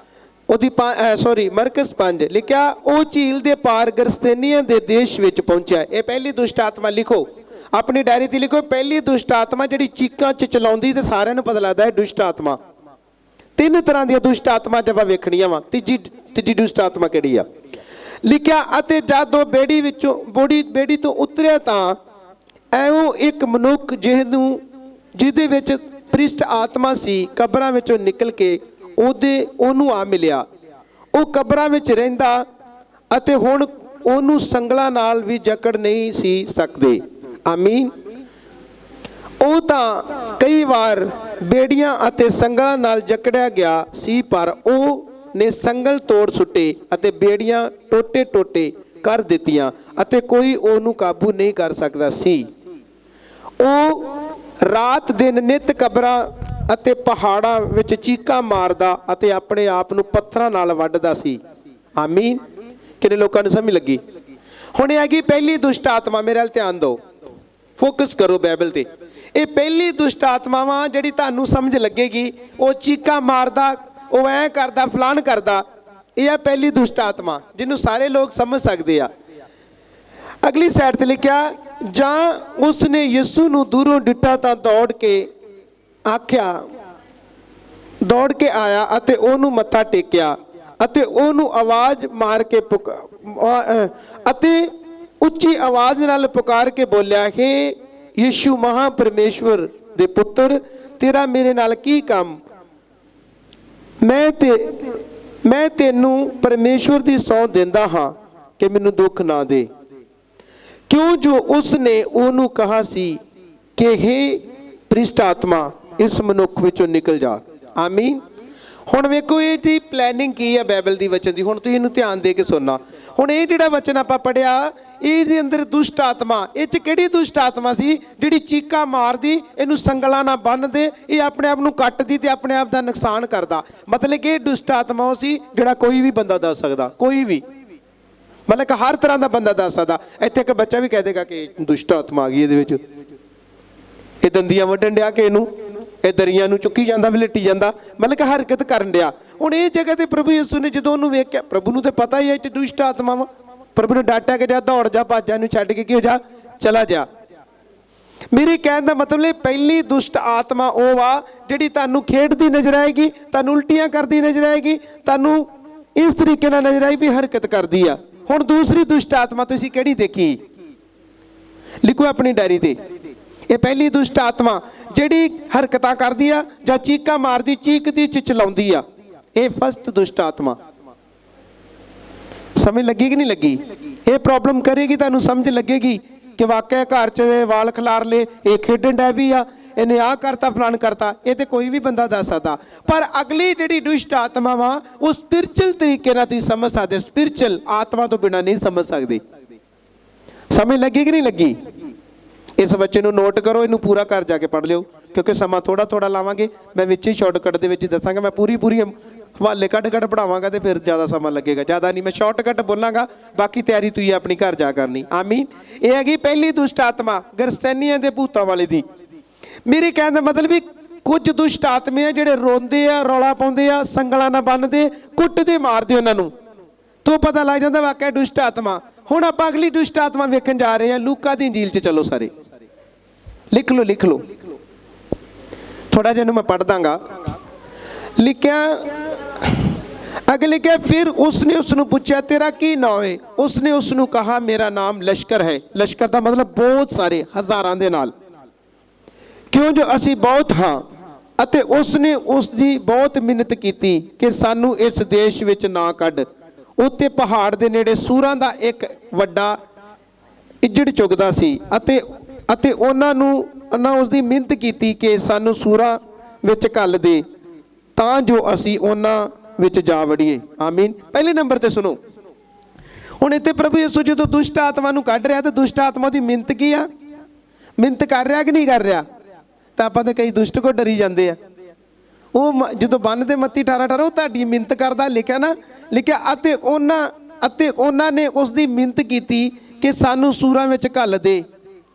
S1: ਉਹਦੀ ਮਰਕਸ 5 ਲਿਖਿਆ, ਉਹ ਝੀਲ ਦੇ ਪਾਰ ਗਰਸਤੇਨੀਆਂ ਦੇ ਦੇਸ਼ ਵਿੱਚ ਪਹੁੰਚਿਆ। ਇਹ ਪਹਿਲੀ ਦੁਸ਼ਟ ਆਤਮਾ ਲਿਖੋ, ਆਪਣੀ ਡਾਇਰੀ ਤੇ ਲਿਖੋ। ਪਹਿਲੀ ਦੁਸ਼ਟ ਆਤਮਾ ਜਿਹੜੀ ਚੀਕਾਂ 'ਚ ਚਲਾਉਂਦੀ ਤੇ ਸਾਰਿਆਂ ਨੂੰ ਪਤਾ ਲੱਗਦਾ ਹੈ ਦੁਸ਼ਟ ਆਤਮਾ। ਤਿੰਨ ਤਰ੍ਹਾਂ ਦੀਆਂ ਦੁਸ਼ਟ ਆਤਮਾ ਜਦ ਆਪਾਂ ਵੇਖਣੀਆਂ ਵਾ। ਤੀਜੀ ਦੁਸ਼ਟ ਆਤਮਾ ਕਿਹੜੀ ਆ? ਲਿਖਿਆ, ਅਤੇ ਜਦ ਉਹ ਬੇੜੀ ਤੋਂ ਉਤਰਿਆ ਤਾਂ ਐਉਂ ਇੱਕ ਮਨੁੱਖ ਜਿਹਦੇ ਵਿੱਚ ਭ੍ਰਿਸ਼ਟ ਆਤਮਾ ਸੀ, ਕਬਰਾਂ ਵਿੱਚੋਂ ਨਿਕਲ ਕੇ ਉਹਨੂੰ ਆ ਮਿਲਿਆ। ਉਹ ਕਬਰਾਂ ਵਿੱਚ ਰਹਿੰਦਾ ਅਤੇ ਹੁਣ ਉਹਨੂੰ ਸੰਗਲਾਂ ਨਾਲ ਵੀ ਜਕੜ ਨਹੀਂ ਸੀ ਸਕਦੇ। ਆਮੀਨ। ਉਹ ਤਾਂ ਕਈ ਵਾਰ ਬੇੜੀਆਂ ਅਤੇ ਸੰਗਲਾਂ ਨਾਲ ਜਕੜਿਆ ਗਿਆ ਸੀ, ਪਰ ਉਹ ਨੇ ਸੰਗਲ ਤੋੜ ਸੁੱਟੇ ਅਤੇ ਬੇੜੀਆਂ ਟੋਟੇ ਟੋਟੇ ਕਰ ਦਿੱਤੀਆਂ ਅਤੇ ਕੋਈ ਉਹਨੂੰ ਕਾਬੂ ਨਹੀਂ ਕਰ ਸਕਦਾ ਸੀ। ਉਹ ਰਾਤ ਦਿਨ ਨਿਤ ਕਬਰਾਂ ਅਤੇ ਪਹਾੜਾਂ ਵਿੱਚ ਚੀਕਾਂ ਮਾਰਦਾ ਅਤੇ ਆਪਣੇ ਆਪ ਨੂੰ ਪੱਥਰਾਂ ਨਾਲ ਵੱਢਦਾ ਸੀ। ਆਮੀਨ। ਕਿੰਨੇ ਲੋਕਾਂ ਨੂੰ ਸਮਝ ਲੱਗੀ? ਹੁਣ ਇਹ ਹੈਗੀ ਪਹਿਲੀ ਦੁਸ਼ਟ ਆਤਮਾ। ਮੇਰੇ ਵੱਲ ਧਿਆਨ ਦਿਓ, ਫੋਕਸ ਕਰੋ ਬਾਈਬਲ ਤੇ। ਇਹ ਪਹਿਲੀ ਦੁਸ਼ਟ ਆਤਮਾ ਵਾ ਜਿਹੜੀ ਤੁਹਾਨੂੰ ਸਮਝ ਲੱਗੇਗੀ। ਉਹ ਚੀਕਾਂ ਮਾਰਦਾ, ਉਹ ਐਂ ਕਰਦਾ, ਫਲਾਣ ਕਰਦਾ। ਇਹ ਆ ਪਹਿਲੀ ਦੁਸ਼ਟ ਆਤਮਾ ਜਿਹਨੂੰ ਸਾਰੇ ਲੋਕ ਸਮਝ ਸਕਦੇ ਆ। ਅਗਲੀ ਸਾਈਡ ਤੇ ਲਿਖਿਆ, ਜਾਂ ਉਸਨੇ ਯਿਸੂ ਨੂੰ ਦੂਰੋਂ ਡਿੱਠਾ ਤਾਂ ਦੌੜ ਕੇ ਆਇਆ ਅਤੇ ਉਹਨੂੰ ਮੱਥਾ ਟੇਕਿਆ ਅਤੇ ਉਹਨੂੰ ਆਵਾਜ਼ ਮਾਰ ਕੇ ਅਤੇ ਉੱਚੀ ਆਵਾਜ਼ ਨਾਲ ਪੁਕਾਰ ਕੇ ਬੋਲਿਆ, ਹੇ ਯਿਸੂ ਮਹਾ ਪਰਮੇਸ਼ਵਰ ਦੇ ਪੁੱਤਰ, ਤੇਰਾ ਮੇਰੇ ਨਾਲ ਕੀ ਕੰਮ? ਮੈਂ ਤੈਨੂੰ ਪਰਮੇਸ਼ਵਰ ਦੀ ਸਹੁੰ ਦਿੰਦਾ ਹਾਂ ਕਿ ਮੈਨੂੰ ਦੁੱਖ ਨਾ ਦੇ। ਕਿਉਂ ਜੋ ਉਸਨੇ ਉਹਨੂੰ ਕਹਾ ਸੀ ਕਿ ਹੇ ਭ੍ਰਿਸ਼ਟ ਆਤਮਾ, ਇਸ ਮਨੁੱਖ ਵਿੱਚੋਂ ਨਿਕਲ ਜਾ। ਆਮੀਨ। ਹੁਣ ਵੇਖੋ ਇਹਦੀ ਪਲੈਨਿੰਗ ਕੀ ਹੈ ਬਾਈਬਲ ਦੀ ਵਚਨ ਦੀ। ਹੁਣ ਤੁਸੀਂ ਇਹਨੂੰ ਧਿਆਨ ਦੇ ਕੇ ਸੁਣਨਾ। ਹੁਣ ਇਹ ਜਿਹੜਾ ਵਚਨ ਆਪਾਂ ਪੜਿਆ, ਇਹਦੇ ਅੰਦਰ ਦੁਸ਼ਟ ਆਤਮਾ, ਇਹ 'ਚ ਕਿਹੜੀ ਦੁਸ਼ਟ ਆਤਮਾ ਸੀ? ਜਿਹੜੀ ਚੀਕਾਂ ਮਾਰਦੀ, ਇਹਨੂੰ ਸੰਗਲਾਂ ਨਾਲ ਬੰਨ੍ਹਦੇ, ਇਹ ਆਪਣੇ ਆਪ ਨੂੰ ਕੱਟਦੀ ਤੇ ਆਪਣੇ ਆਪ ਦਾ ਨੁਕਸਾਨ ਕਰਦਾ। ਮਤਲਬ ਕਿ ਇਹ ਦੁਸ਼ਟ ਆਤਮਾ ਉਹ ਸੀ ਜਿਹੜਾ ਕੋਈ ਵੀ ਬੰਦਾ ਦੱਸ ਸਕਦਾ, ਕੋਈ ਵੀ, ਮਤਲਬ ਕਿ ਹਰ ਤਰ੍ਹਾਂ ਦਾ ਬੰਦਾ ਦੱਸ ਸਕਦਾ। ਇੱਥੇ ਇੱਕ ਬੱਚਾ ਵੀ ਕਹਿ ਦੇਗਾ ਕਿ ਦੁਸ਼ਟ ਆਤਮਾ ਆ ਗਈ ਇਹਦੇ ਵਿੱਚ, ਇਹ ਦੰਦੀਆਂ ਵੱਢਣ ਡਿਆ, ਕਿ ਇਹਨੂੰ ਇਹ ਦਰੀਆਂ ਨੂੰ ਚੁੱਕੀ ਜਾਂਦਾ, ਵਲੇਟੀ ਜਾਂਦਾ, ਮਤਲਬ ਕਿ ਹਰਕਤ ਕਰਨ ਡਿਆ। ਹੁਣ ਇਹ ਜਗ੍ਹਾ ਤੇ ਪ੍ਰਭੂ ਯਿਸੂ ਨੇ ਜਦੋਂ ਉਹਨੂੰ ਵੇਖਿਆ, ਪ੍ਰਭੂ ਨੂੰ ਤਾਂ ਪਤਾ ਹੀ ਹੈ ਇਹ ਦੁਸ਼ਟ ਆਤਮਾ ਵਾ। ਪ੍ਰਭੂ ਨੇ ਡਾਟਿਆ ਕਿ ਜਾ ਦੌੜ ਜਾ, ਭਾਜਾ ਨੂੰ ਛੱਡ ਕੇ ਕੀ ਹੋ ਜਾ, ਚਲਾ ਜਾ। ਮੇਰੇ ਕਹਿਣ ਦਾ ਮਤਲਬ ਇਹ ਪਹਿਲੀ ਦੁਸ਼ਟ ਆਤਮਾ ਉਹ ਵਾ ਜਿਹੜੀ ਤੁਹਾਨੂੰ ਖੇਡਦੀ ਨਜ਼ਰ ਆਏਗੀ, ਤੁਹਾਨੂੰ ਉਲਟੀਆਂ ਕਰਦੀ ਨਜ਼ਰ ਆਏਗੀ, ਤੁਹਾਨੂੰ ਇਸ ਤਰੀਕੇ ਨਾਲ ਨਜ਼ਰ ਆਈ ਵੀ ਹਰਕਤ ਕਰਦੀ ਆ। ਹੁਣ ਦੂਸਰੀ ਦੁਸ਼ਟ ਆਤਮਾ ਤੁਸੀਂ ਕਿਹੜੀ ਦੇਖੀ? ਲਿਖੋ ਆਪਣੀ ਡਾਇਰੀ ਤੇ। ਇਹ ਪਹਿਲੀ ਦੁਸ਼ਟ ਆਤਮਾ ਜਿਹੜੀ ਹਰਕਤਾਂ ਕਰਦੀ ਆ ਜਾਂ ਚੀਕਾਂ ਮਾਰਦੀ, ਚੀਕਦੀ, ਚਿਚਲਾਉਂਦੀ ਆ, ਇਹ ਫਸਟ ਦੁਸ਼ਟ ਆਤਮਾ। ਸਮਝ ਲੱਗੀ ਕਿ ਨਹੀਂ ਲੱਗੀ? ਇਹ ਪ੍ਰੋਬਲਮ ਕਰੇਗੀ, ਤੁਹਾਨੂੰ ਸਮਝ ਲੱਗੇਗੀ ਕਿ ਵਾਕਿਆ ਘਰ 'ਚ ਵਾਲ ਖਿਲਾਰ ਲਏ, ਇਹ ਖੇਡਣ ਡੈ ਵੀ ਆ, ਇਹਨੇ ਆਹ ਕਰਤਾ, ਫਲਾਣ ਕਰਤਾ। ਇਹ ਤੇ ਕੋਈ ਵੀ ਬੰਦਾ ਦੱਸ ਸਕਦਾ। ਪਰ ਅਗਲੀ ਜਿਹੜੀ ਦੁਸ਼ਟ ਆਤਮਾ ਵਾ ਉਹ ਸਪਿਰਚੁਅਲ ਤਰੀਕੇ ਨਾਲ ਤੁਸੀਂ ਸਮਝ ਸਕਦੇ। ਸਪਿਰਚੁਅਲ ਆਤਮਾ ਤੋਂ ਬਿਨਾਂ ਨਹੀਂ ਸਮਝ ਸਕਦੇ। ਸਮਝ ਲੱਗੀ ਕਿ ਨਹੀਂ ਲੱਗੀ? ਇਸ ਬੱਚੇ ਨੂੰ ਨੋਟ ਕਰੋ, ਇਹਨੂੰ ਪੂਰਾ ਘਰ ਜਾ ਕੇ ਪੜ੍ਹ ਲਿਓ, ਕਿਉਂਕਿ ਸਮਾਂ ਥੋੜਾ ਲਾਵਾਂਗੇ। ਮੈਂ ਵਿੱਚ ਹੀ ਸ਼ਾਰਟਕਟ ਦੇ ਵਿੱਚ ਦੱਸਾਂਗਾ। ਮੈਂ ਪੂਰੀ ਹਵਾਲੇ ਕੱਢ ਪੜਾਵਾਂਗਾ ਤੇ ਫਿਰ ਜ਼ਿਆਦਾ ਸਮਾਂ ਲੱਗੇਗਾ। ਜ਼ਿਆਦਾ ਨਹੀਂ, ਮੈਂ ਸ਼ਾਰਟਕਟ ਬੋਲਾਂਗਾ, ਬਾਕੀ ਤਿਆਰੀ ਤੁਸੀਂ ਆਪਣੀ ਘਰ ਜਾ ਕਰਨੀ। ਆਮੀਨ। ਇਹ ਹੈਗੀ ਪਹਿਲੀ ਦੁਸ਼ਟ ਆਤਮਾ, ਗਰਸਤੈਨੀਆਂ ਦੇ ਭੂਤਾਂ ਵਾਲੇ ਦੀ। ਮੇਰੇ ਕਹਿਣ ਦਾ ਮਤਲਬ ਵੀ ਕੁਝ ਦੁਸ਼ਟ ਆਤਮੇ ਆ ਜਿਹੜੇ ਰੋਂਦੇ ਆ, ਰੌਲਾ ਪਾਉਂਦੇ ਆ, ਸੰਗਲਾਂ ਨਾਲ ਬੰਨ੍ਹਦੇ, ਕੁੱਟਦੇ, ਮਾਰਦੇ ਉਹਨਾਂ ਨੂੰ, ਤੋਂ ਪਤਾ ਲੱਗ ਜਾਂਦਾ ਵਾਕਿਆ ਦੁਸ਼ਟ ਆਤਮਾ। ਹੁਣ ਆਪਾਂ ਅਗਲੀ ਦੁਸ਼ਟ ਆਤਮਾ ਵੇਖਣ ਜਾ ਰਹੇ ਹਾਂ। ਲੂਕਾ ਦੀ ਇੰਜੀਲ 'ਚ ਚਲੋ, ਸਾਰੇ ਲਿਖ ਲਓ। ਥੋੜਾ ਜਿਹਾ ਨੂੰ ਮੈਂ ਪੜ੍ਹ ਦਾਂਗਾ। ਲਿਖਿਆ, ਅੱਗੇ ਲਿਖਿਆ, ਫਿਰ ਉਸਨੇ ਉਸਨੂੰ ਪੁੱਛਿਆ, ਤੇਰਾ ਕੀ ਨਾਮ ਹੈ? ਉਸਨੇ ਉਸਨੂੰ ਕਹਾ, ਮੇਰਾ ਨਾਮ ਲਸ਼ਕਰ ਹੈ। ਲਸ਼ਕਰ ਦਾ ਮਤਲਬ ਬਹੁਤ ਸਾਰੇ, ਹਜ਼ਾਰਾਂ ਦੇ ਨਾਲ। ਕਿਉਂ ਜੋ ਅਸੀਂ ਬਹੁਤ ਹਾਂ। ਅਤੇ ਉਸਨੇ ਉਸ ਦੀ ਬਹੁਤ ਮਿਹਨਤ ਕੀਤੀ ਕਿ ਸਾਨੂੰ ਇਸ ਦੇਸ਼ ਵਿੱਚ ਨਾ ਕੱਢ। ਉੱਤੇ ਪਹਾੜ ਦੇ ਨੇੜੇ ਸੂਰਾਂ ਦਾ ਇੱਕ ਵੱਡਾ ਇੱਜੜ ਚੁਗਦਾ ਸੀ ਅਤੇ ਉਹਨਾਂ ਉਸ ਦੀ ਮਿਹਨਤ ਕੀਤੀ ਕਿ ਸਾਨੂੰ ਸੂਰਾਂ ਵਿੱਚ ਘੱਲ ਦੇ ਤਾਂ ਜੋ ਅਸੀਂ ਉਹਨਾਂ ਵਿੱਚ ਜਾ ਵੜੀਏ। ਆਮੀਨ। ਪਹਿਲੇ ਨੰਬਰ ਤੇ ਸੁਣੋ। ਹੁਣ ਇੱਥੇ ਪ੍ਰਭੂ ਯਿਸੂ ਜਦੋਂ ਦੁਸ਼ਟ ਆਤਮਾ ਨੂੰ ਕੱਢ ਰਿਹਾ, ਤੇ ਦੁਸ਼ਟ ਆਤਮਾ ਦੀ ਮਿਹਨਤ ਕੀ ਆ? ਮਿਹਨਤ ਕਰ ਰਿਹਾ ਕਿ ਨਹੀਂ ਕਰ ਰਿਹਾ? ਤਾਂ ਆਪਾਂ ਤਾਂ ਕਈ ਦੁਸ਼ਟ ਕੋ ਡਰੀ ਜਾਂਦੇ ਆ। ਉਹ ਜਦੋਂ ਬੰਨ੍ਹਦੇ ਮੱਤੀ 18 ਉਹ ਤੁਹਾਡੀ ਮਿਹਨਤ ਕਰਦਾ। ਲਿਖਿਆ ਨਾ, ਲਿਖਿਆ ਅਤੇ ਉਹਨਾਂ ਨੇ ਉਸ ਦੀ ਮਿਹਨਤ ਕੀਤੀ ਕਿ ਸਾਨੂੰ ਸੂਰਾਂ ਵਿੱਚ ਘੱਲ ਦੇ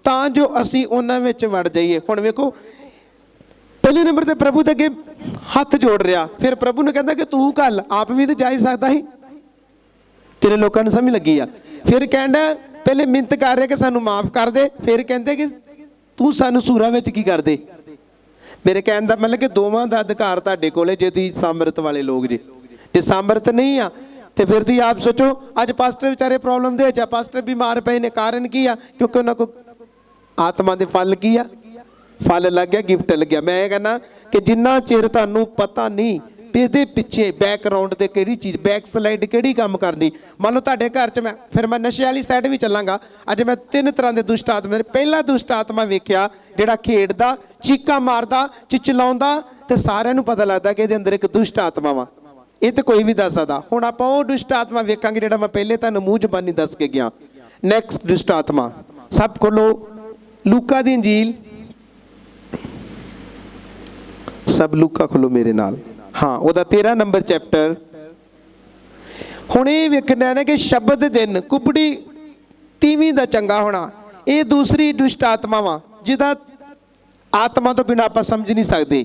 S1: ਤਾਂ ਜੋ ਅਸੀਂ ਉਹਨਾਂ ਵਿੱਚ ਵੜ ਜਾਈਏ। ਹੁਣ ਵੇਖੋ, ਪਹਿਲੇ ਨੰਬਰ ਤੇ ਪ੍ਰਭੂ ਦੇ ਅੱਗੇ ਹੱਥ ਜੋੜ ਰਿਹਾ। ਫਿਰ ਪ੍ਰਭੂ ਨੇ ਕਹਿੰਦਾ ਕਿ ਤੂੰ ਘੱਲ, ਆਪ ਵੀ ਤਾਂ ਜਾ ਹੀ ਸਕਦਾ ਸੀ। ਕਿੰਨੇ ਲੋਕਾਂ ਨੂੰ ਸਮਝ ਲੱਗੀ ਆ? ਫਿਰ ਕਹਿੰਦਾ ਪਹਿਲੇ ਮਿਹਨਤ ਕਰ ਰਿਹਾ ਕਿ ਸਾਨੂੰ ਮਾਫ ਕਰ ਦੇ, ਫਿਰ ਕਹਿੰਦੇ ਕਿ ਤੂੰ ਸਾਨੂੰ ਸੂਰਾਂ ਵਿੱਚ ਕੀ ਕਰ ਦੇ। ਮੇਰੇ ਕਹਿਣ ਦਾ ਮਤਲਬ ਕਿ ਦੋਵਾਂ ਦਾ ਅਧਿਕਾਰ ਤੁਹਾਡੇ ਕੋਲ ਹੈ ਜੇ ਤੁਸੀਂ ਸਾਮਰਥ ਵਾਲੇ ਲੋਕ ਜੇ ਸਾਮਰਥ ਨਹੀਂ ਆ ਤੇ ਫਿਰ ਤੁਸੀਂ ਆਪ ਸੋਚੋ। ਅੱਜ ਪਾਸਟਰ ਵਿਚਾਰੇ ਪ੍ਰੋਬਲਮ ਦੇ ਵਿੱਚ ਆ, ਪਾਸਟਰ ਬਿਮਾਰ ਪਏ ਨੇ। ਕਾਰਨ ਕੀ ਆ? ਕਿਉਂਕਿ ਉਹਨਾਂ ਕੋਲ ਆਤਮਾ ਦੇ ਫਲ ਕੀ ਆ? ਫਲ ਲੱਗ ਗਿਆ, ਗਿਫਟ ਲੱਗਿਆ। ਮੈਂ ਇਹ ਕਹਿੰਦਾ ਕਿ ਜਿੰਨਾ ਚਿਰ ਤੁਹਾਨੂੰ ਪਤਾ ਨਹੀਂ ਵੀ ਇਹਦੇ ਪਿੱਛੇ ਬੈਕਗਰਾਉਂਡ ਤੇ ਕਿਹੜੀ ਚੀਜ਼, ਬੈਕ ਸਲਾਈਡ ਕਿਹੜੀ ਕੰਮ ਕਰਨੀ। ਮੰਨ ਲਓ ਤੁਹਾਡੇ ਘਰ 'ਚ ਮੈਂ ਨਸ਼ੇ ਵਾਲੀ ਸਾਈਡ ਵੀ ਚੱਲਾਂਗਾ। ਅੱਜ ਮੈਂ 3 ਤਰ੍ਹਾਂ ਦੇ ਦੁਸ਼ਟ ਆਤਮਾ, ਪਹਿਲਾ ਦੁਸ਼ਟ ਆਤਮਾ ਵੇਖਿਆ ਜਿਹੜਾ ਖੇਡਦਾ, ਚੀਕਾਂ ਮਾਰਦਾ, ਚਿਚਲਾਉਂਦਾ, ਤੇ ਸਾਰਿਆਂ ਨੂੰ ਪਤਾ ਲੱਗਦਾ ਕਿ ਇਹਦੇ ਅੰਦਰ ਇੱਕ ਦੁਸ਼ਟ ਆਤਮਾ ਵਾ। ਇਹ ਤੇ ਕੋਈ ਵੀ ਦੱਸ ਸਕਦਾ। ਹੁਣ ਆਪਾਂ ਉਹ ਦੁਸ਼ਟ ਆਤਮਾ ਵੇਖਾਂਗੇ ਜਿਹੜਾ ਮੈਂ ਪਹਿਲੇ ਤੁਹਾਨੂੰ ਮੂੰਹ ਜ਼ਬਾਨੀ ਦੱਸ ਕੇ ਗਿਆ। ਨੈਕਸਟ ਦੁਸ਼ਟ ਆਤਮਾ, ਸਭ ਕੋਲੋਂ ਲੂਕਾ ਦੀ ਇੰਜੀਲ, ਸਭ ਲੂਕਾ ਖੋਲੋ ਮੇਰੇ ਨਾਲ। ਹਾਂ, ਉਹਦਾ 13 ਨੰਬਰ ਚੈਪਟਰ। ਹੁਣ ਇਹ ਵੇਖਣਾ ਨਾ ਕਿ ਸ਼ਬਦ ਦੇ ਦਿਨ ਕੁਬੜੀ ਤੀਵੀਂ ਦਾ ਚੰਗਾ ਹੋਣਾ, ਇਹ ਦੂਸਰੀ ਦੁਸ਼ਟ ਆਤਮਾ ਵਾ ਜਿਹਦਾ ਆਤਮਾ ਤੋਂ ਬਿਨਾਂ ਆਪਾਂ ਸਮਝ ਨਹੀਂ ਸਕਦੇ।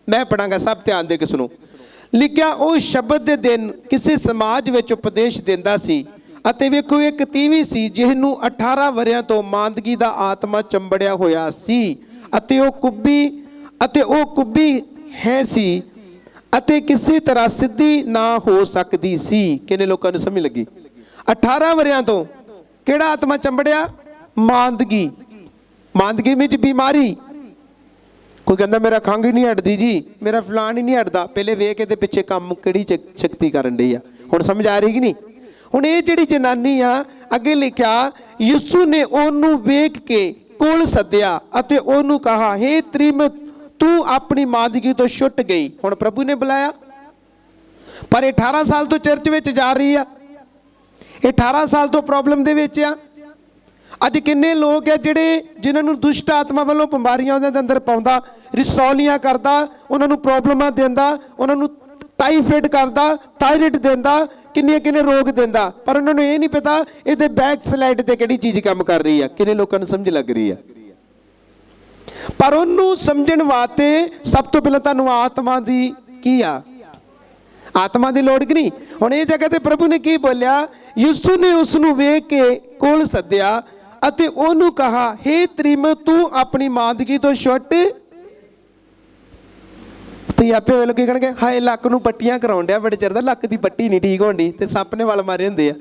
S1: ਮੈਂ ਪੜਾਂਗਾ, ਸਭ ਧਿਆਨ ਦੇ ਕੇ ਸੁਣੋ। ਲਿਖਿਆ, ਉਹ ਸ਼ਬਦ ਦੇ ਦਿਨ ਕਿਸੇ ਸਮਾਜ ਵਿੱਚ ਉਪਦੇਸ਼ ਦਿੰਦਾ ਸੀ ਅਤੇ ਵੇਖੋ ਇੱਕ ਤੀਵੀਂ ਸੀ ਜਿਹਨੂੰ 18 ਵਰਿਆਂ ਤੋਂ ਮਾਂਦਗੀ ਦਾ ਆਤਮਾ ਚੰਬੜਿਆ ਹੋਇਆ ਸੀ ਅਤੇ ਉਹ ਕੁੱਬੀ ਹੈ ਸੀ ਅਤੇ ਕਿਸੇ ਤਰ੍ਹਾਂ ਸਿੱਧੀ ਨਾ ਹੋ ਸਕਦੀ ਸੀ। ਕਿੰਨੇ ਲੋਕਾਂ ਨੂੰ ਸਮਝ ਲੱਗੀ? 18 ਵਰਿਆਂ ਤੋਂ ਕਿਹੜਾ ਆਤਮਾ ਚੰਬੜਿਆ? ਮਾਂਦਗੀ। ਮਾਂਦਗੀ ਵਿੱਚ ਬਿਮਾਰੀ। ਕੋਈ ਕਹਿੰਦਾ ਮੇਰਾ ਖੰਘ ਹੀ ਨਹੀਂ ਹਟਦੀ ਜੀ, ਮੇਰਾ ਫਲਾਣ ਹੀ ਨਹੀਂ ਹਟਦਾ। ਪਹਿਲੇ ਵੇਖ ਇਹਦੇ ਪਿੱਛੇ ਕੰਮ ਕਿਹੜੀ ਸ਼ਕਤੀ ਕਰਨ ਡਈ ਆ। ਹੁਣ ਸਮਝ ਆ ਰਹੀ ਕਿ ਨਹੀਂ? ਹੁਣ ਇਹ ਜਿਹੜੀ ਜਨਾਨੀ ਆ, ਅੱਗੇ ਲਿਖਿਆ, ਯਿਸੂ ਨੇ ਉਹਨੂੰ ਵੇਖ ਕੇ ਕੋਲ ਸੱਦਿਆ ਅਤੇ ਉਹਨੂੰ ਕਹਾ, ਹੇ ਤ੍ਰਿਮਤ, ਤੂੰ ਆਪਣੀ ਮਾਂਦਗੀ ਤੋਂ ਛੁੱਟ ਗਈ। ਹੁਣ ਪ੍ਰਭੂ ਨੇ ਬੁਲਾਇਆ, ਪਰ 18 ਸਾਲ ਤੋਂ ਚਰਚ ਵਿੱਚ ਜਾ ਰਹੀ ਆ, 18 ਸਾਲ ਤੋਂ ਪ੍ਰੋਬਲਮ ਦੇ ਵਿੱਚ ਆ। ਅੱਜ ਕਿੰਨੇ ਲੋਕ ਆ ਜਿਨ੍ਹਾਂ ਨੂੰ ਦੁਸ਼ਟ ਆਤਮਾ ਵੱਲੋਂ ਬਿਮਾਰੀਆਂ ਉਹਨਾਂ ਦੇ ਅੰਦਰ ਪਾਉਂਦਾ, ਰਿਸੌਲੀਆਂ ਕਰਦਾ, ਉਹਨਾਂ ਨੂੰ ਪ੍ਰੋਬਲਮਾਂ ਦਿੰਦਾ, ਉਹਨਾਂ ਨੂੰ ਟਾਈਫਾਇਡ ਕਰਦਾ, ਥਾਇਰਾਇਡ ਦਿੰਦਾ, ਕਿੰਨੇ ਰੋਗ ਦਿੰਦਾ, ਪਰ ਉਹਨਾਂ ਨੂੰ ਇਹ ਨਹੀਂ ਪਤਾ ਇਹਦੇ ਬੈਕ ਸਲਾਈਡ ਤੇ ਕਿਹੜੀ ਚੀਜ਼ ਕੰਮ ਕਰ ਰਹੀ ਆ। ਕਿੰਨੇ ਲੋਕਾਂ ਨੂੰ ਸਮਝ ਲੱਗ ਰਹੀ ਆ? ਪਰ ਉਹਨੂੰ ਸਮਝਣ ਵਾਸਤੇ ਸਭ ਤੋਂ ਪਹਿਲਾਂ ਤੁਹਾਨੂੰ ਆਤਮਾ ਦੀ ਕੀ ਆ, ਆਤਮਾ ਦੀ ਲੋੜ ਕਿ ਨਹੀਂ? ਹੁਣ ਇਹ ਜਗ੍ਹਾ ਤੇ ਪ੍ਰਭੂ ਨੇ ਕੀ ਬੋਲਿਆ? ਯਿਸੂ ਨੇ ਉਸ ਨੂੰ ਵੇਖ ਕੇ ਕੋਲ ਸੱਦਿਆ ਅਤੇ ਉਹਨੂੰ ਕਹਾ, ਹੇ ਤ੍ਰਿਮਤ, ਤੂੰ ਆਪਣੀ ਮਾਂਦਗੀ ਤੋਂ ਛੁੱਟ। ਤੇ ਆਪੇ ਵੇਲੇ ਕੀ ਕਹਿਣਗੇ, ਹਾਏ ਲੱਕ ਨੂੰ ਪੱਟੀਆਂ ਕਰਾਉਣ ਡਿਆ, ਬੜੇ ਚਿਰ ਦਾ ਲੱਕ ਦੀ ਪੱਟੀ ਨਹੀਂ ਠੀਕ ਹੋਣ ਡਈ, ਤੇ ਸੱਪ ਨੇ ਵਲ ਮਾਰੇ ਹੁੰਦੇ ਆ।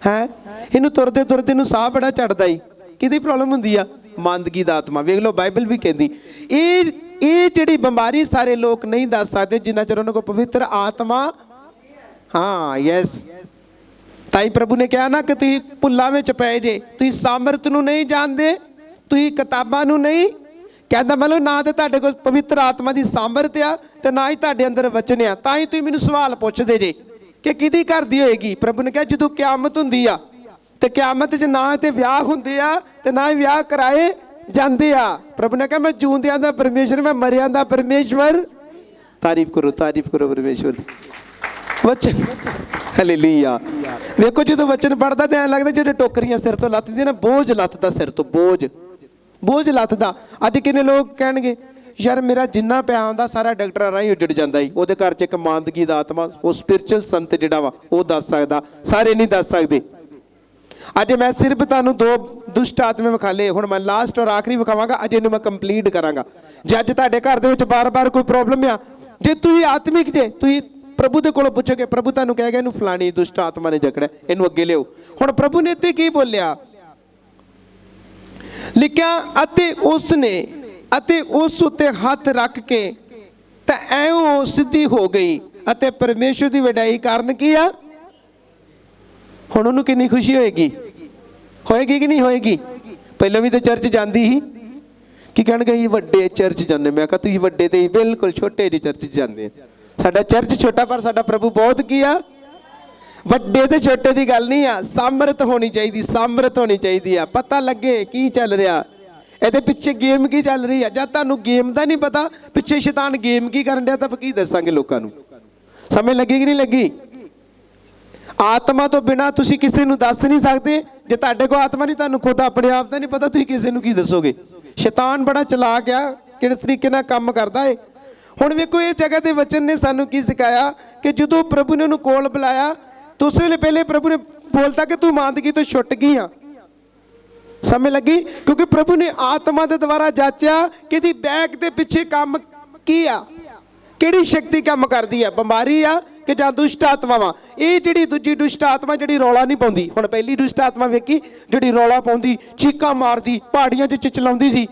S1: ਹੈ ਇਹਨੂੰ ਤੁਰਦੇ ਤੁਰਦੇ ਨੂੰ ਸਾਹ ਬੜਾ ਚੜਦਾ ਈ। ਕਿਹਦੀ ਪ੍ਰੋਬਲਮ ਹੁੰਦੀ ਆ? ਮਾਂਦਗੀ ਦਾ ਆਤਮਾ। ਵੇਖ ਲਓ, ਬਾਈਬਲ ਵੀ ਕਹਿੰਦੀ ਇਹ ਜਿਹੜੀ ਬਿਮਾਰੀ ਸਾਰੇ ਲੋਕ ਨਹੀਂ ਦੱਸ ਸਕਦੇ ਜਿੰਨਾ ਚਿਰ ਉਹਨਾਂ ਕੋਲ ਪਵਿੱਤਰ ਆਤਮਾ। ਹਾਂ, ਯੈਸ। ਤਾਈ ਪ੍ਰਭੂ ਨੇ ਕਿਹਾ ਨਾ ਕਿ ਤੁਸੀਂ ਭੁੱਲਾਂ ਵਿੱਚ ਪਏ ਜੇ, ਤੁਸੀਂ ਸਾਮਰਥ ਨੂੰ ਨਹੀਂ ਜਾਣਦੇ, ਤੁਸੀਂ ਕਿਤਾਬਾਂ ਨੂੰ ਨਹੀਂ। ਕਹਿੰਦਾ ਮਤਲਬ ਨਾ ਤੇ ਤੁਹਾਡੇ ਕੋਲ ਪਵਿੱਤਰ ਆਤਮਾ ਦੀ ਸਾਮਰਥ ਆ ਤੇ ਨਾ ਹੀ ਤੁਹਾਡੇ ਅੰਦਰ ਵਚਨ ਆ। ਤਾਂ ਹੀ ਤੁਸੀਂ ਮੈਨੂੰ ਸਵਾਲ ਪੁੱਛਦੇ ਜੇ ਕਿ ਕਿਹਦੀ ਘਰ ਦੀ ਹੋਏਗੀ। ਪ੍ਰਭੂ ਨੇ ਕਿਹਾ ਜਦੋਂ ਕਿਆਮਤ ਹੁੰਦੀ ਆ ਤੇ ਕਿਆਮਤ 'ਚ ਨਾ ਤੇ ਵਿਆਹ ਹੁੰਦੇ ਆ ਤੇ ਨਾ ਹੀ ਵਿਆਹ ਕਰਾਏ ਜਾਂਦੇ ਆ। ਪ੍ਰਭੂ ਨੇ ਕਿਹਾ ਮੈਂ ਜਿਉਂਦਿਆਂ ਦਾ ਪਰਮੇਸ਼ਰ, ਮੈਂ ਮਰਿਆਂ ਦਾ ਪਰਮੇਸ਼ਵਰ। ਤਾਰੀਫ ਕਰੋ ਪਰਮੇਸ਼ਵਰ ਦੀ। ਵਚਨ, ਹਾਲੇਲੂਇਆ। ਵੇਖੋ ਜਦੋਂ ਵਚਨ ਪੜ੍ਹਦਾ ਤੇ ਐਂ ਲੱਗਦਾ ਜਿਹੜੇ ਟੋਕਰੀਆਂ ਸਿਰ ਤੋਂ ਲੱਥਦੀਆਂ ਨਾ, ਬੋਝ ਲੱਥਦਾ ਸਿਰ ਤੋਂ, ਬੋਝ ਲੱਥਦਾ। ਅੱਜ ਕਿੰਨੇ ਲੋਕ ਕਹਿਣਗੇ, ਯਾਰ ਮੇਰਾ ਜਿੰਨਾ ਪਿਆ ਹੁੰਦਾ ਸਾਰਾ ਡਾਕਟਰਾਂ ਰਾਹੀਂ ਉੱਜੜ ਜਾਂਦਾ ਈ। ਉਹਦੇ ਘਰ 'ਚ ਇੱਕ ਮਾਂਦਗੀ ਦਾ ਆਤਮਾ, ਉਹ ਸਪਿਰਚੁਅਲ ਸੰਤ ਜਿਹੜਾ ਵਾ ਉਹ ਦੱਸ ਸਕਦਾ, ਸਾਰੇ ਨਹੀਂ ਦੱਸ ਸਕਦੇ। ਅੱਜ ਮੈਂ ਸਿਰਫ ਤੁਹਾਨੂੰ 2 ਦੁਸ਼ਟ ਆਤਮੇ ਵਿਖਾਲੇ, ਹੁਣ ਮੈਂ ਲਾਸਟ ਔਰ ਆਖਰੀ ਵਿਖਾਵਾਂਗਾ। ਅੱਜ ਇਹਨੂੰ ਮੈਂ ਕੰਪਲੀਟ ਕਰਾਂਗਾ। ਜੇ ਅੱਜ ਤੁਹਾਡੇ ਘਰ ਦੇ ਵਿੱਚ ਬਾਰ-ਬਾਰ ਕੋਈ ਪ੍ਰੋਬਲਮ ਆ, ਜੇ ਤੁਸੀਂ ਆਤਮਿਕ ਜੇ, ਤੁਸੀਂ ਪ੍ਰਭੂ ਦੇ ਕੋਲੋਂ ਪੁੱਛੋਗੇ, ਪ੍ਰਭੂ ਤੁਹਾਨੂੰ ਕਹੇਗਾ ਇਹਨੂੰ ਫਲਾਣੀ ਦੁਸ਼ਟ ਆਤਮਾ ਨੇ ਜਕੜਿਆ, ਇਹਨੂੰ ਅੱਗੇ ਲਿਓ। ਹੁਣ ਪ੍ਰਭੂ ਨੇ ਇੱਥੇ ਕੀ ਬੋਲਿਆ? ਲਿਖਿਆ, ਅਤੇ ਉਸ ਉੱਤੇ ਹੱਥ ਰੱਖ ਕੇ ਤਾਂ ਐਉਂ ਸਿੱਧੀ ਹੋ ਗਈ ਅਤੇ ਪਰਮੇਸ਼ਰ ਦੀ ਵਡਿਆਈ ਕਾਰਨ ਕੀ ਆ? ਹੁਣ ਉਹਨੂੰ ਕਿੰਨੀ ਖੁਸ਼ੀ ਹੋਏਗੀ ਕਿ ਨਹੀਂ ਹੋਏਗੀ? ਪਹਿਲਾਂ ਵੀ ਤਾਂ ਚਰਚ ਜਾਂਦੀ ਸੀ। ਕੀ ਕਹਿਣਗੇ, ਇਹ ਵੱਡੇ ਚਰਚ ਜਾਂਦੇ। ਮੈਂ ਕਿਹਾ ਤੁਸੀਂ ਵੱਡੇ ਤੇ ਬਿਲਕੁਲ ਛੋਟੇ ਜਿਹੇ ਚਰਚ ਜਾਂਦੇ। ਸਾਡਾ ਚਰਚ ਛੋਟਾ, ਪਰ ਸਾਡਾ ਪ੍ਰਭੂ ਬਹੁਤ ਕੀ ਆ? ਵੱਡੇ ਤੇ ਛੋਟੇ ਦੀ ਗੱਲ ਨਹੀਂ ਆ, ਸਾਮਰਥ ਹੋਣੀ ਚਾਹੀਦੀ ਆ। ਪਤਾ ਲੱਗੇ ਕੀ ਚੱਲ ਰਿਹਾ, ਇਹਦੇ ਪਿੱਛੇ ਗੇਮ ਕੀ ਚੱਲ ਰਹੀ ਆ। ਜਦ ਤੁਹਾਨੂੰ ਗੇਮ ਦਾ ਨਹੀਂ ਪਤਾ ਪਿੱਛੇ ਸ਼ੈਤਾਨ ਗੇਮ ਕੀ ਕਰਨ ਡਿਆ, ਤਾਂ ਆਪਾਂ ਕੀ ਦੱਸਾਂਗੇ ਲੋਕਾਂ ਨੂੰ? ਸਮਝ ਲੱਗੀ ਕਿ ਨਹੀਂ ਲੱਗੀ? ਆਤਮਾ ਤੋਂ ਬਿਨਾਂ ਤੁਸੀਂ ਕਿਸੇ ਨੂੰ ਦੱਸ ਨਹੀਂ ਸਕਦੇ। ਜੇ ਤੁਹਾਡੇ ਕੋਲ ਆਤਮਾ ਨਹੀਂ, ਤੁਹਾਨੂੰ ਖੁਦ ਆਪਣੇ ਆਪ ਦਾ ਨਹੀਂ ਪਤਾ, ਤੁਸੀਂ ਕਿਸੇ ਨੂੰ ਕੀ ਦੱਸੋਗੇ? ਸ਼ੈਤਾਨ ਬੜਾ ਚਲਾਕ ਆ, ਕਿਸ ਤਰੀਕੇ ਨਾਲ ਕੰਮ ਕਰਦਾ ਏ। ਹੁਣ ਵੇਖੋ, ਇਹ ਜਗ੍ਹਾ ਤੇ ਵਚਨ ਨੇ ਸਾਨੂੰ ਕੀ ਸਿਖਾਇਆ ਕਿ ਜਦੋਂ ਪ੍ਰਭੂ ਨੇ ਉਹਨੂੰ ਕੋਲ ਬੁਲਾਇਆ ਤਾਂ ਉਸ ਵੇਲੇ ਪਹਿਲੇ ਪ੍ਰਭੂ ਨੇ ਬੋਲਤਾ ਕਿ ਤੂੰ ਮਾਂਦਗੀ ਤੋਂ ਛੁੱਟ ਗਈ ਆ। ਸਮਝ ਲੱਗੀ? ਕਿਉਂਕਿ ਪ੍ਰਭੂ ਨੇ ਆਤਮਾ ਦੇ ਦੁਆਰਾ ਜਾਚਿਆ ਕਿ ਇਹਦੀ ਬੈਕ ਦੇ ਪਿੱਛੇ ਕੰਮ ਕੀ ਆ, ਕਿਹੜੀ ਸ਼ਕਤੀ ਕੰਮ ਕਰਦੀ ਆ, ਬਿਮਾਰੀ ਆ ਕਿ ਜਾਂ ਦੁਸ਼ਟ ਆਤਮਾ ਵਾ। ਇਹ ਜਿਹੜੀ ਦੂਜੀ ਦੁਸ਼ਟ ਆਤਮਾ ਜਿਹੜੀ ਰੌਲਾ ਨਹੀਂ ਪਾਉਂਦੀ। ਹੁਣ ਪਹਿਲੀ ਦੁਸ਼ਟ ਆਤਮਾ ਵੇਖੀ ਜਿਹੜੀ ਰੌਲਾ ਪਾਉਂਦੀ, ਚੀਕਾਂ ਮਾਰਦੀ, ਪਹਾੜੀਆਂ 'ਚ ਚਿਚਲਾਉਂਦੀ ਸੀ,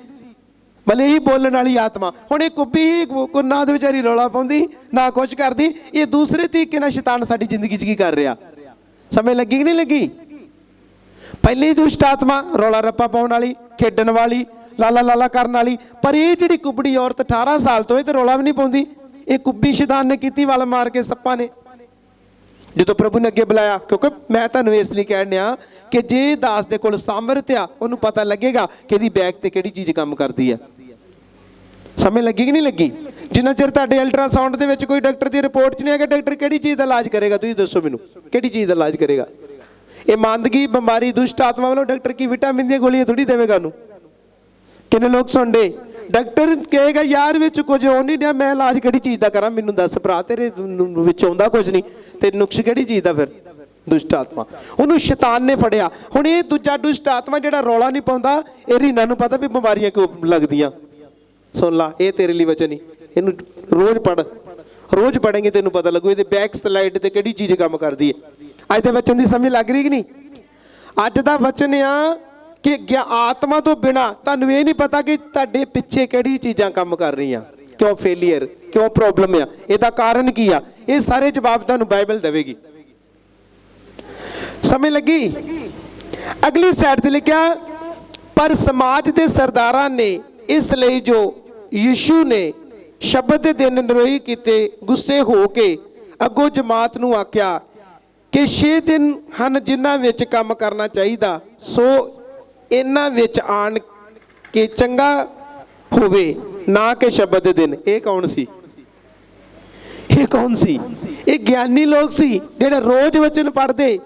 S1: भले ही बोलने वाली आत्मा। हुण ये कुब्बी ही ना तो बेचारी रौला पाउंदी ना कुछ करती, ये दूसरे तरीके नाल शैतान साडी जिंदगी च की कर रहा। समय लगी कि नहीं लगी? पहली दुष्ट आत्मा रौला रप्पा पाउण वाली, खेडण वाली, लाला लाला करन वाली। पर ये जिहड़ी कुबड़ी औरत 18 साल तो ये रौला भी नहीं पाउंदी, ये कुब्बी शैतान ने कीती वल मार के सप्पा ने। जो प्रभु ने अगे बुलाया, क्योंकि मैं तुहानूं इसलिए कह रहा कि जे दास दे कोल सामर्थ आ उन्होंने पता लगेगा कि इहदी बैक ते किहड़ी चीज़ काम करती है। समय लगी कि नहीं लगी? जिन्ना चिर तुहाडे अल्ट्रासाउंड दे विच कोई डॉक्टर की रिपोर्ट च नहीं आएगा, डॉक्टर किहड़ी चीज़ का इलाज करेगा? तुसीं दसो मैनूं, किहड़ी चीज़ का इलाज करेगा? ये मांदगी बीमारी दुष्ट आत्मा वालों डॉक्टर की विटामिन दी गोलियां थोड़ी देवेगा उन्होंने। किन्ने लोग सुन डे, डॉक्टर कहेगा यार विच कुछ हो नहीं रहा, मैं इलाज किहड़ी चीज़ का करा, मैनूं दस भरा, तेरे विच आउंदा कुछ नहीं, ते नुक्स किहड़ी चीज़ का? फिर दुष्ट आत्मा, उन्होंने शैतान ने फड़िया। हुण ये दूजा दुष्ट आत्मा जिहड़ा रौला नहीं पाउंदा, ये रीना नूं पता भी बीमारियां क्यों लगदियां। सुन ला, ये तेरे लिए वचन ही, इनू रोज पढ़, रोज पढ़ेंगे तेन पता लगू ये बैक स्लाइड ते किहड़ी चीज़ काम करती है। अज के वचन की समझ लग रही कि नहीं? अज का वचन आ कि आत्मा तो बिना तुहानूं ये नहीं पता कि तुहाडे पिछे किहड़ी चीज़ां काम कर रही, क्यों फेलीयर, क्यों प्रॉब्लम आ, इसदा कारण की आ, ये सारे जवाब तुहानूं बाइबल देवेगी। समझ लगी? अगली साइड ते लिखिया, पर समाज के सरदारां ने इसलिए जो यीशु ने शब्द के दिन निरोई किते गुस्से हो के अगों जमात नूं आख्या कि 6 दिन हन जिन्हां विच काम करना चाहिए, सो इन्हां विच आण के चंगा होवे, ना कि शब्द के दिन। ये कौन सी? ये कौन सी? ये ज्ञानी लोग सी जिहड़े रोज वचन पढ़ते,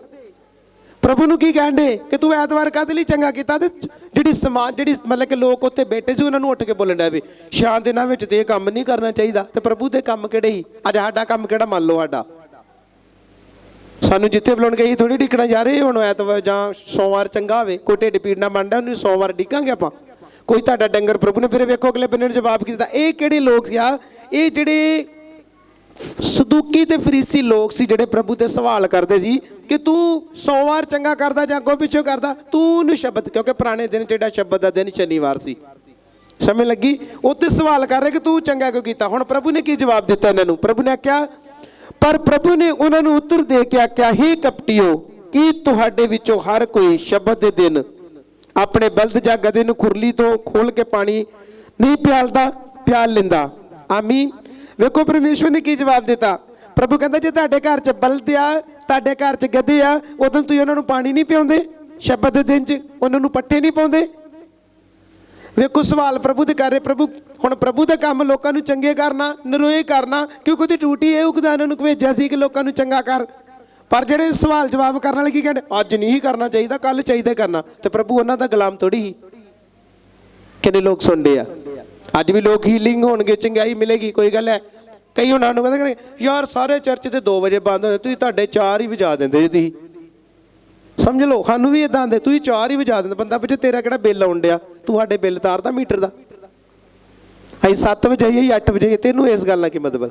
S1: प्रभु नूं की कहंदे कि तू ऐतवार काहदे लई चंगा कीता, ते जिहड़ी समाज जिहड़ी मतलब कि लोग उत्थे बैठे सी उन्हां नूं उठ के बोलण डे भी 6 दिनां विच ते काम नहीं करना चाहिए। ते प्रभु दे काम किहड़े ही? अज साडा काम किहड़ा? मान लो साडा, सानूं जिथे बुलाउण गए थोड़ी डिकना जा रहे हुण ऐतवार जां सोमवार चंगा होवे, कोई ढिड पीड़ ना मंडा उन्हें सोमवार डिकांगे आपां, कोई तुहाडा डंगर प्रभु ने फिर वेखो अगले बंदे ने जवाब कीता। ये किहड़े लोग आ? ये जिहड़े सदूकी ते फरीसी लोग सी जिहड़े प्रभु ते सवाल करते सी कि तू सोमवार चंगा करदा जां अगों पिछों करदा, तू उन्हें शब्द, क्योंकि पुराने दिन जिहड़ा शब्द का दिन शनिवार सी, समझ लगी? उत्ते सवाल कर रहे कि तू चंगा क्यों कीता। हुण प्रभु ने की जवाब दिता इन्हां नूं? प्रभु ने आख्या, पर प्रभु ने उन्हां नूं उत्तर दे के आख्या, हे कपटियो, कि तुहाडे विचों हर कोई शब्द दे दिन अपने बलद जां गधे नूं खुरली तो खोल के पानी नहीं प्याल लैंदा। आमीन। वेखो परमेश्वर ने की जवाब दिता। प्रभु कहता जे तुहाडे घर च बलद आ, तुहाडे घर च गधे आ, उदों तुसीं उन्हां नूं पानी नहीं पिआउंदे, शब्द दे दिन च उन्हां नूं पट्ठे नहीं पाउंदे। वेखो सवाल प्रभु दे कर रहे। प्रभु हुण प्रभु दा काम लोकां नूं चंगे करना, नरोए करना, क्योंकि उहदी ड्यूटी ये उगदा उन्हां नूं भेजिआ सी कि लोकां नूं चंगा कर। पर जिहड़े सवाल जवाब करन वाले की कहंदे अज नहीं करना चाहिए, कल चाहिए करना, तो प्रभु उन्हां दा गुलाम थोड़ी ही। किन्ने लोग सुणदे आ? अज भी लोग हीलिंग होणगे, चंगाई मिलेगी, कोई गल है? कई उन्हां नूं कहंदे यार सारे चर्च ते 2 वजे बंद होंदे, तुसीं तुहाडे 4 ही वजा दिंदे जी, तुसीं समझ लो। सानूं भी इदां आंदे, तुसीं 4 ही वजा दिंदे, बंदा पुछे तेरा किहड़ा बिल आउण डिआ, तूं साडे बिल तारदा मीटर दा, ਅਸੀਂ 7 ਵਜੇ ਆਈਏ 8 ਵਜੇ, ਤੈਨੂੰ ਇਸ ਗੱਲ ਨਾਲ ਕੀ ਮਤਲਬ?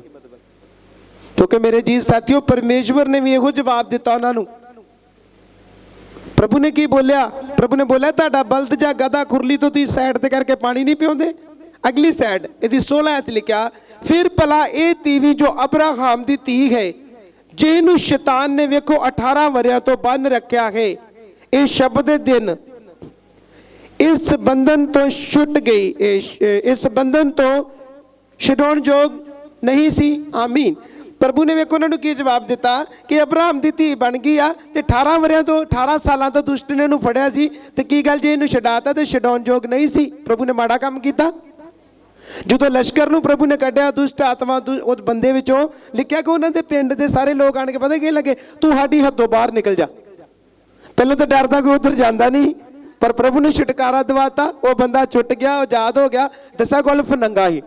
S1: क्योंकि मेरे जी साथियों परमेश्वर ने भी ਇਹੋ जवाब दिता उन्हां नूं। प्रभु ने की बोलिया? प्रभु ने बोलिया तुहाडा बलद जां गधा खुरली तो तुसीं साइड ते करके पानी नहीं पिआउंदे। अगली साइड ਇਹਦੀ 16 आयत लिखिया, फिर भला ਇਹ ਤੀਵੀਂ जो अब्राहम दी धी है, ਜਿਹਨੂੰ शैतान ने वेखो 18 ਵਰਿਆਂ तो बंद रखिया है, ਇਹ शब्द दे दिन इस बंधन तो छुट गई, इस बंधन तो छुड़ाउण योग नहीं सी। आमीन। प्रभु ने वेखो उन्होंने की जवाब दिता कि अब्राहम की धी बन गई आ, ते 18 वरियां तो 18 सालों तो दुष्ट ने इहनूं फड़िया सी, ते की गल जे इहनूं छडाता ते छडाउण योग नहीं सी। प्रभु ने माड़ा काम कीता? जो लश्कर नूं प्रभु ने कढ़िया दुष्ट आत्मा उस बंदे विचों, लिखिया कि उन्हां दे पिंड दे सारे लोग आण के पता की लगे, तू साडी हद्दों बाहर निकल जा। पहले तो डरदा कोई उधर जांदा नहीं, पर प्रभु ने छुटकारा दवाता, वो बंदा छुट गया, आजाद हो गया। दसा गुल्फ नंगा ही,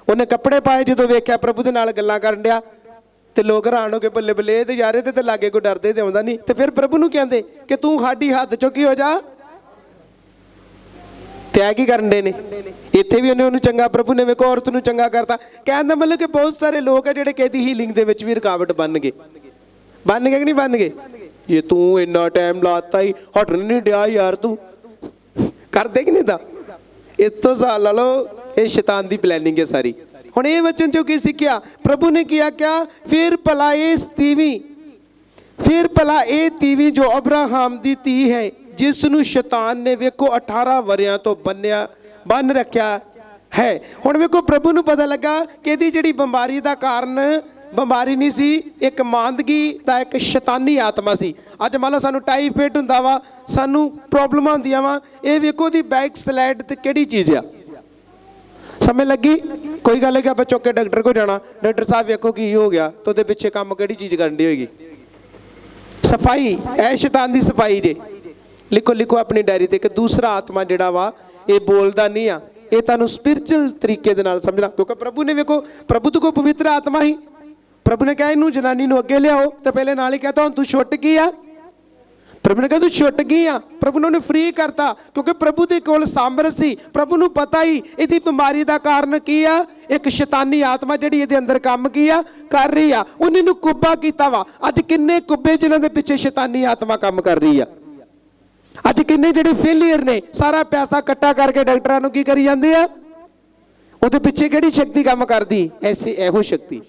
S1: उन्हें कपड़े पाए, जो वेख्या प्रभु दे नाल गल्लां करन डिया, ते लोग हैरान हो गए, बल्ले बल्ले ते यार ते लागे कोई डरदे ते आउंदा नहीं। ते फिर प्रभु नूं कहंदे कि तू साडी हद चों की हो जा, त्याग ही करन दे ने। इत्थे भी उन्हें चंगा, प्रभु ने वेखो औरत नूं चंगा करता। कहण दा मतलब कि बहुत सारे लोग है जिहड़े कहदी हीलिंग दे विच भी रुकावट बन गए कि नहीं बन गए? ये तू इन्ना टाइम लाता ही हटन नहीं डिया यार, तू कर दे कि नहीं था? इतो साल ला लो, ये शैतान की प्लैनिंग है सारी। हुण ये वचन चो की सीखिया प्रभु ने किया क्या, फिर भला ये तीवी जो अब्राहम की धी है जिसनू शैतान ने वेखो 18 वरियां तो बन रखा है। हुण वेखो प्रभु नू पता लगा कि इहदी जिहड़ी बीमारी का कारण बीमारी नहीं सी, एक मांदगी दा एक शैतानी आत्मा सी। अज मान लो सानू टाइफाइड हुंदा वा, सानू प्रॉब्लम आउंदियां वा, ये वेखो दी बैक स्लाइड ते किहड़ी चीज़ आ। समझ लगी? कोई गल है कि आप चुक के डॉक्टर को जाना, डॉक्टर साहब वेखो की हो गया, तो उहदे पिछे काम किहड़ी चीज़ करनी होगी? सफाई, ऐ शैतान दी सफाई जे। लिखो लिखो अपनी डायरी ते कि दूसरा आत्मा जिहड़ा वा ये बोलदा नहीं आ, ये तुहानू स्पिरिचुअल तरीके दे नाल समझना। क्योंकि प्रभु ने वेखो, प्रभु तो कोई पवित्र आत्मा ही, प्रभु ने कहा इनू जनानी नू अगे लियाओ, तो पहले नाल ही कहता हुण तू छुट गई आ। प्रभु ने कहा तू छुट गई आ, प्रभु ने उन्हें फ्री करता क्योंकि प्रभु के कोल सामर्थ सी। प्रभु नू पता ही इहदी बीमारी का कारण की आ, एक शैतानी आत्मा जिहड़ी इहदे अंदर काम की आ कर रही आ, उन्हें नू कुब्बा कीता वा। अज किन्ने कुब्बे जिन्हां दे पिछे शैतानी आत्मा काम कर रही आ। अज किन्ने जिहड़े फेलियर ने, सारा पैसा इकट्ठा करके डॉक्टरां नू की करी जांदे आ, उहदे पिछे किहड़ी शक्ति काम करदी? ऐसी एहो शक्ति।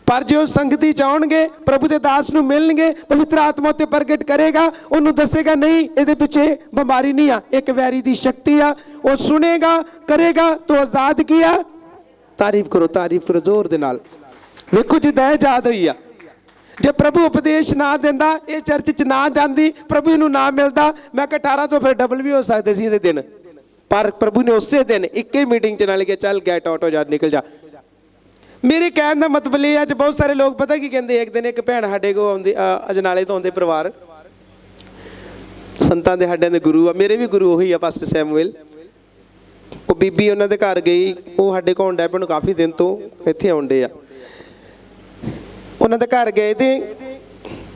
S1: पर जो संगति चाहणगे, प्रभु के दास नू मिलणगे, पवित्र आत्मा उत्ते प्रगट करेगा, उन्होंने दसेगा नहीं इहदे पिछे बीमारी नहीं आ, एक वैरी दी शक्ति आ। वो सुनेगा करेगा तो आजाद किया। तारीफ करो जोर दे नाल। वेखो जिद्दां आजाद हुई आ। जे प्रभु उपदेश ना दिंदा, ये चर्च च ना जांदी, प्रभु नू ना मिलदा, मैं 18 तो फिर डबल भी हो सकते सी इहदे दिन। पर प्रभु ने उसे दिन एक ही मीटिंग च नाल के चल गेट आउट हो जा, निकल जा। मेरे कहने का मतलब ये अज बहुत सारे लोग पता की कहते, एक दिन एक भैन साडे को आउंदी, अजनाले तो आउंदे परिवार, संतां दे साडे दे गुरु आ, मेरे भी गुरु उही आ पास्टर सैमुअल। वो बीबी उन्हां दे घर गई, वो साडे कोल डै पैण काफ़ी दिन तो इत्थे आउंदे आ। उन्हां दे घर गए तो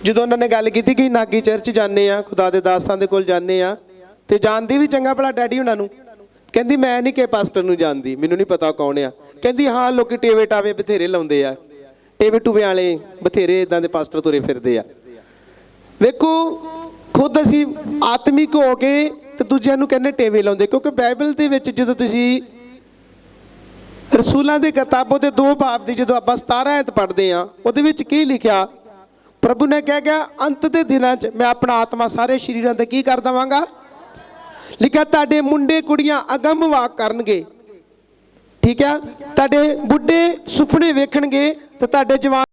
S1: जदों उन्होंने गल की कि नागी चर्च जाने आ, खुदा दे दासां दे कोल जाने आ, ते जानदी भी चंगा भला डैडी हुणां नूं। कहंदी मैं नहीं कि पास्टर नूं जानदी, मैनूं नहीं पता कौन आ। कहंदी हाँ लोग टेवे टावे बथेरे लाउंदे आ, टेवे टूवे वाले बथेरे इदां दे पास्टर तुरे फिरदे आ। वेखो खुद असीं आत्मिक हो के ते दूजिआं नूं कहने टेवे लाउंदे, क्योंकि बाइबल दे विच जदों तुसीं रसूलां दे किताबों दे 2 बाब दी जदों आपां 17 आयत पढ़दे आ, उहदे विच की लिखिया? प्रभु ने कहा गया अंत दे दिनां च मैं अपना आत्मा सारे शरीरां ते की कर देवांगा। लिखा तुहाडे मुंडे कुड़ियां अगम वाक करनगे, ठीक है, तुहाडे बुढ़े सुपने वेखणगे, ते तुहाडे जवान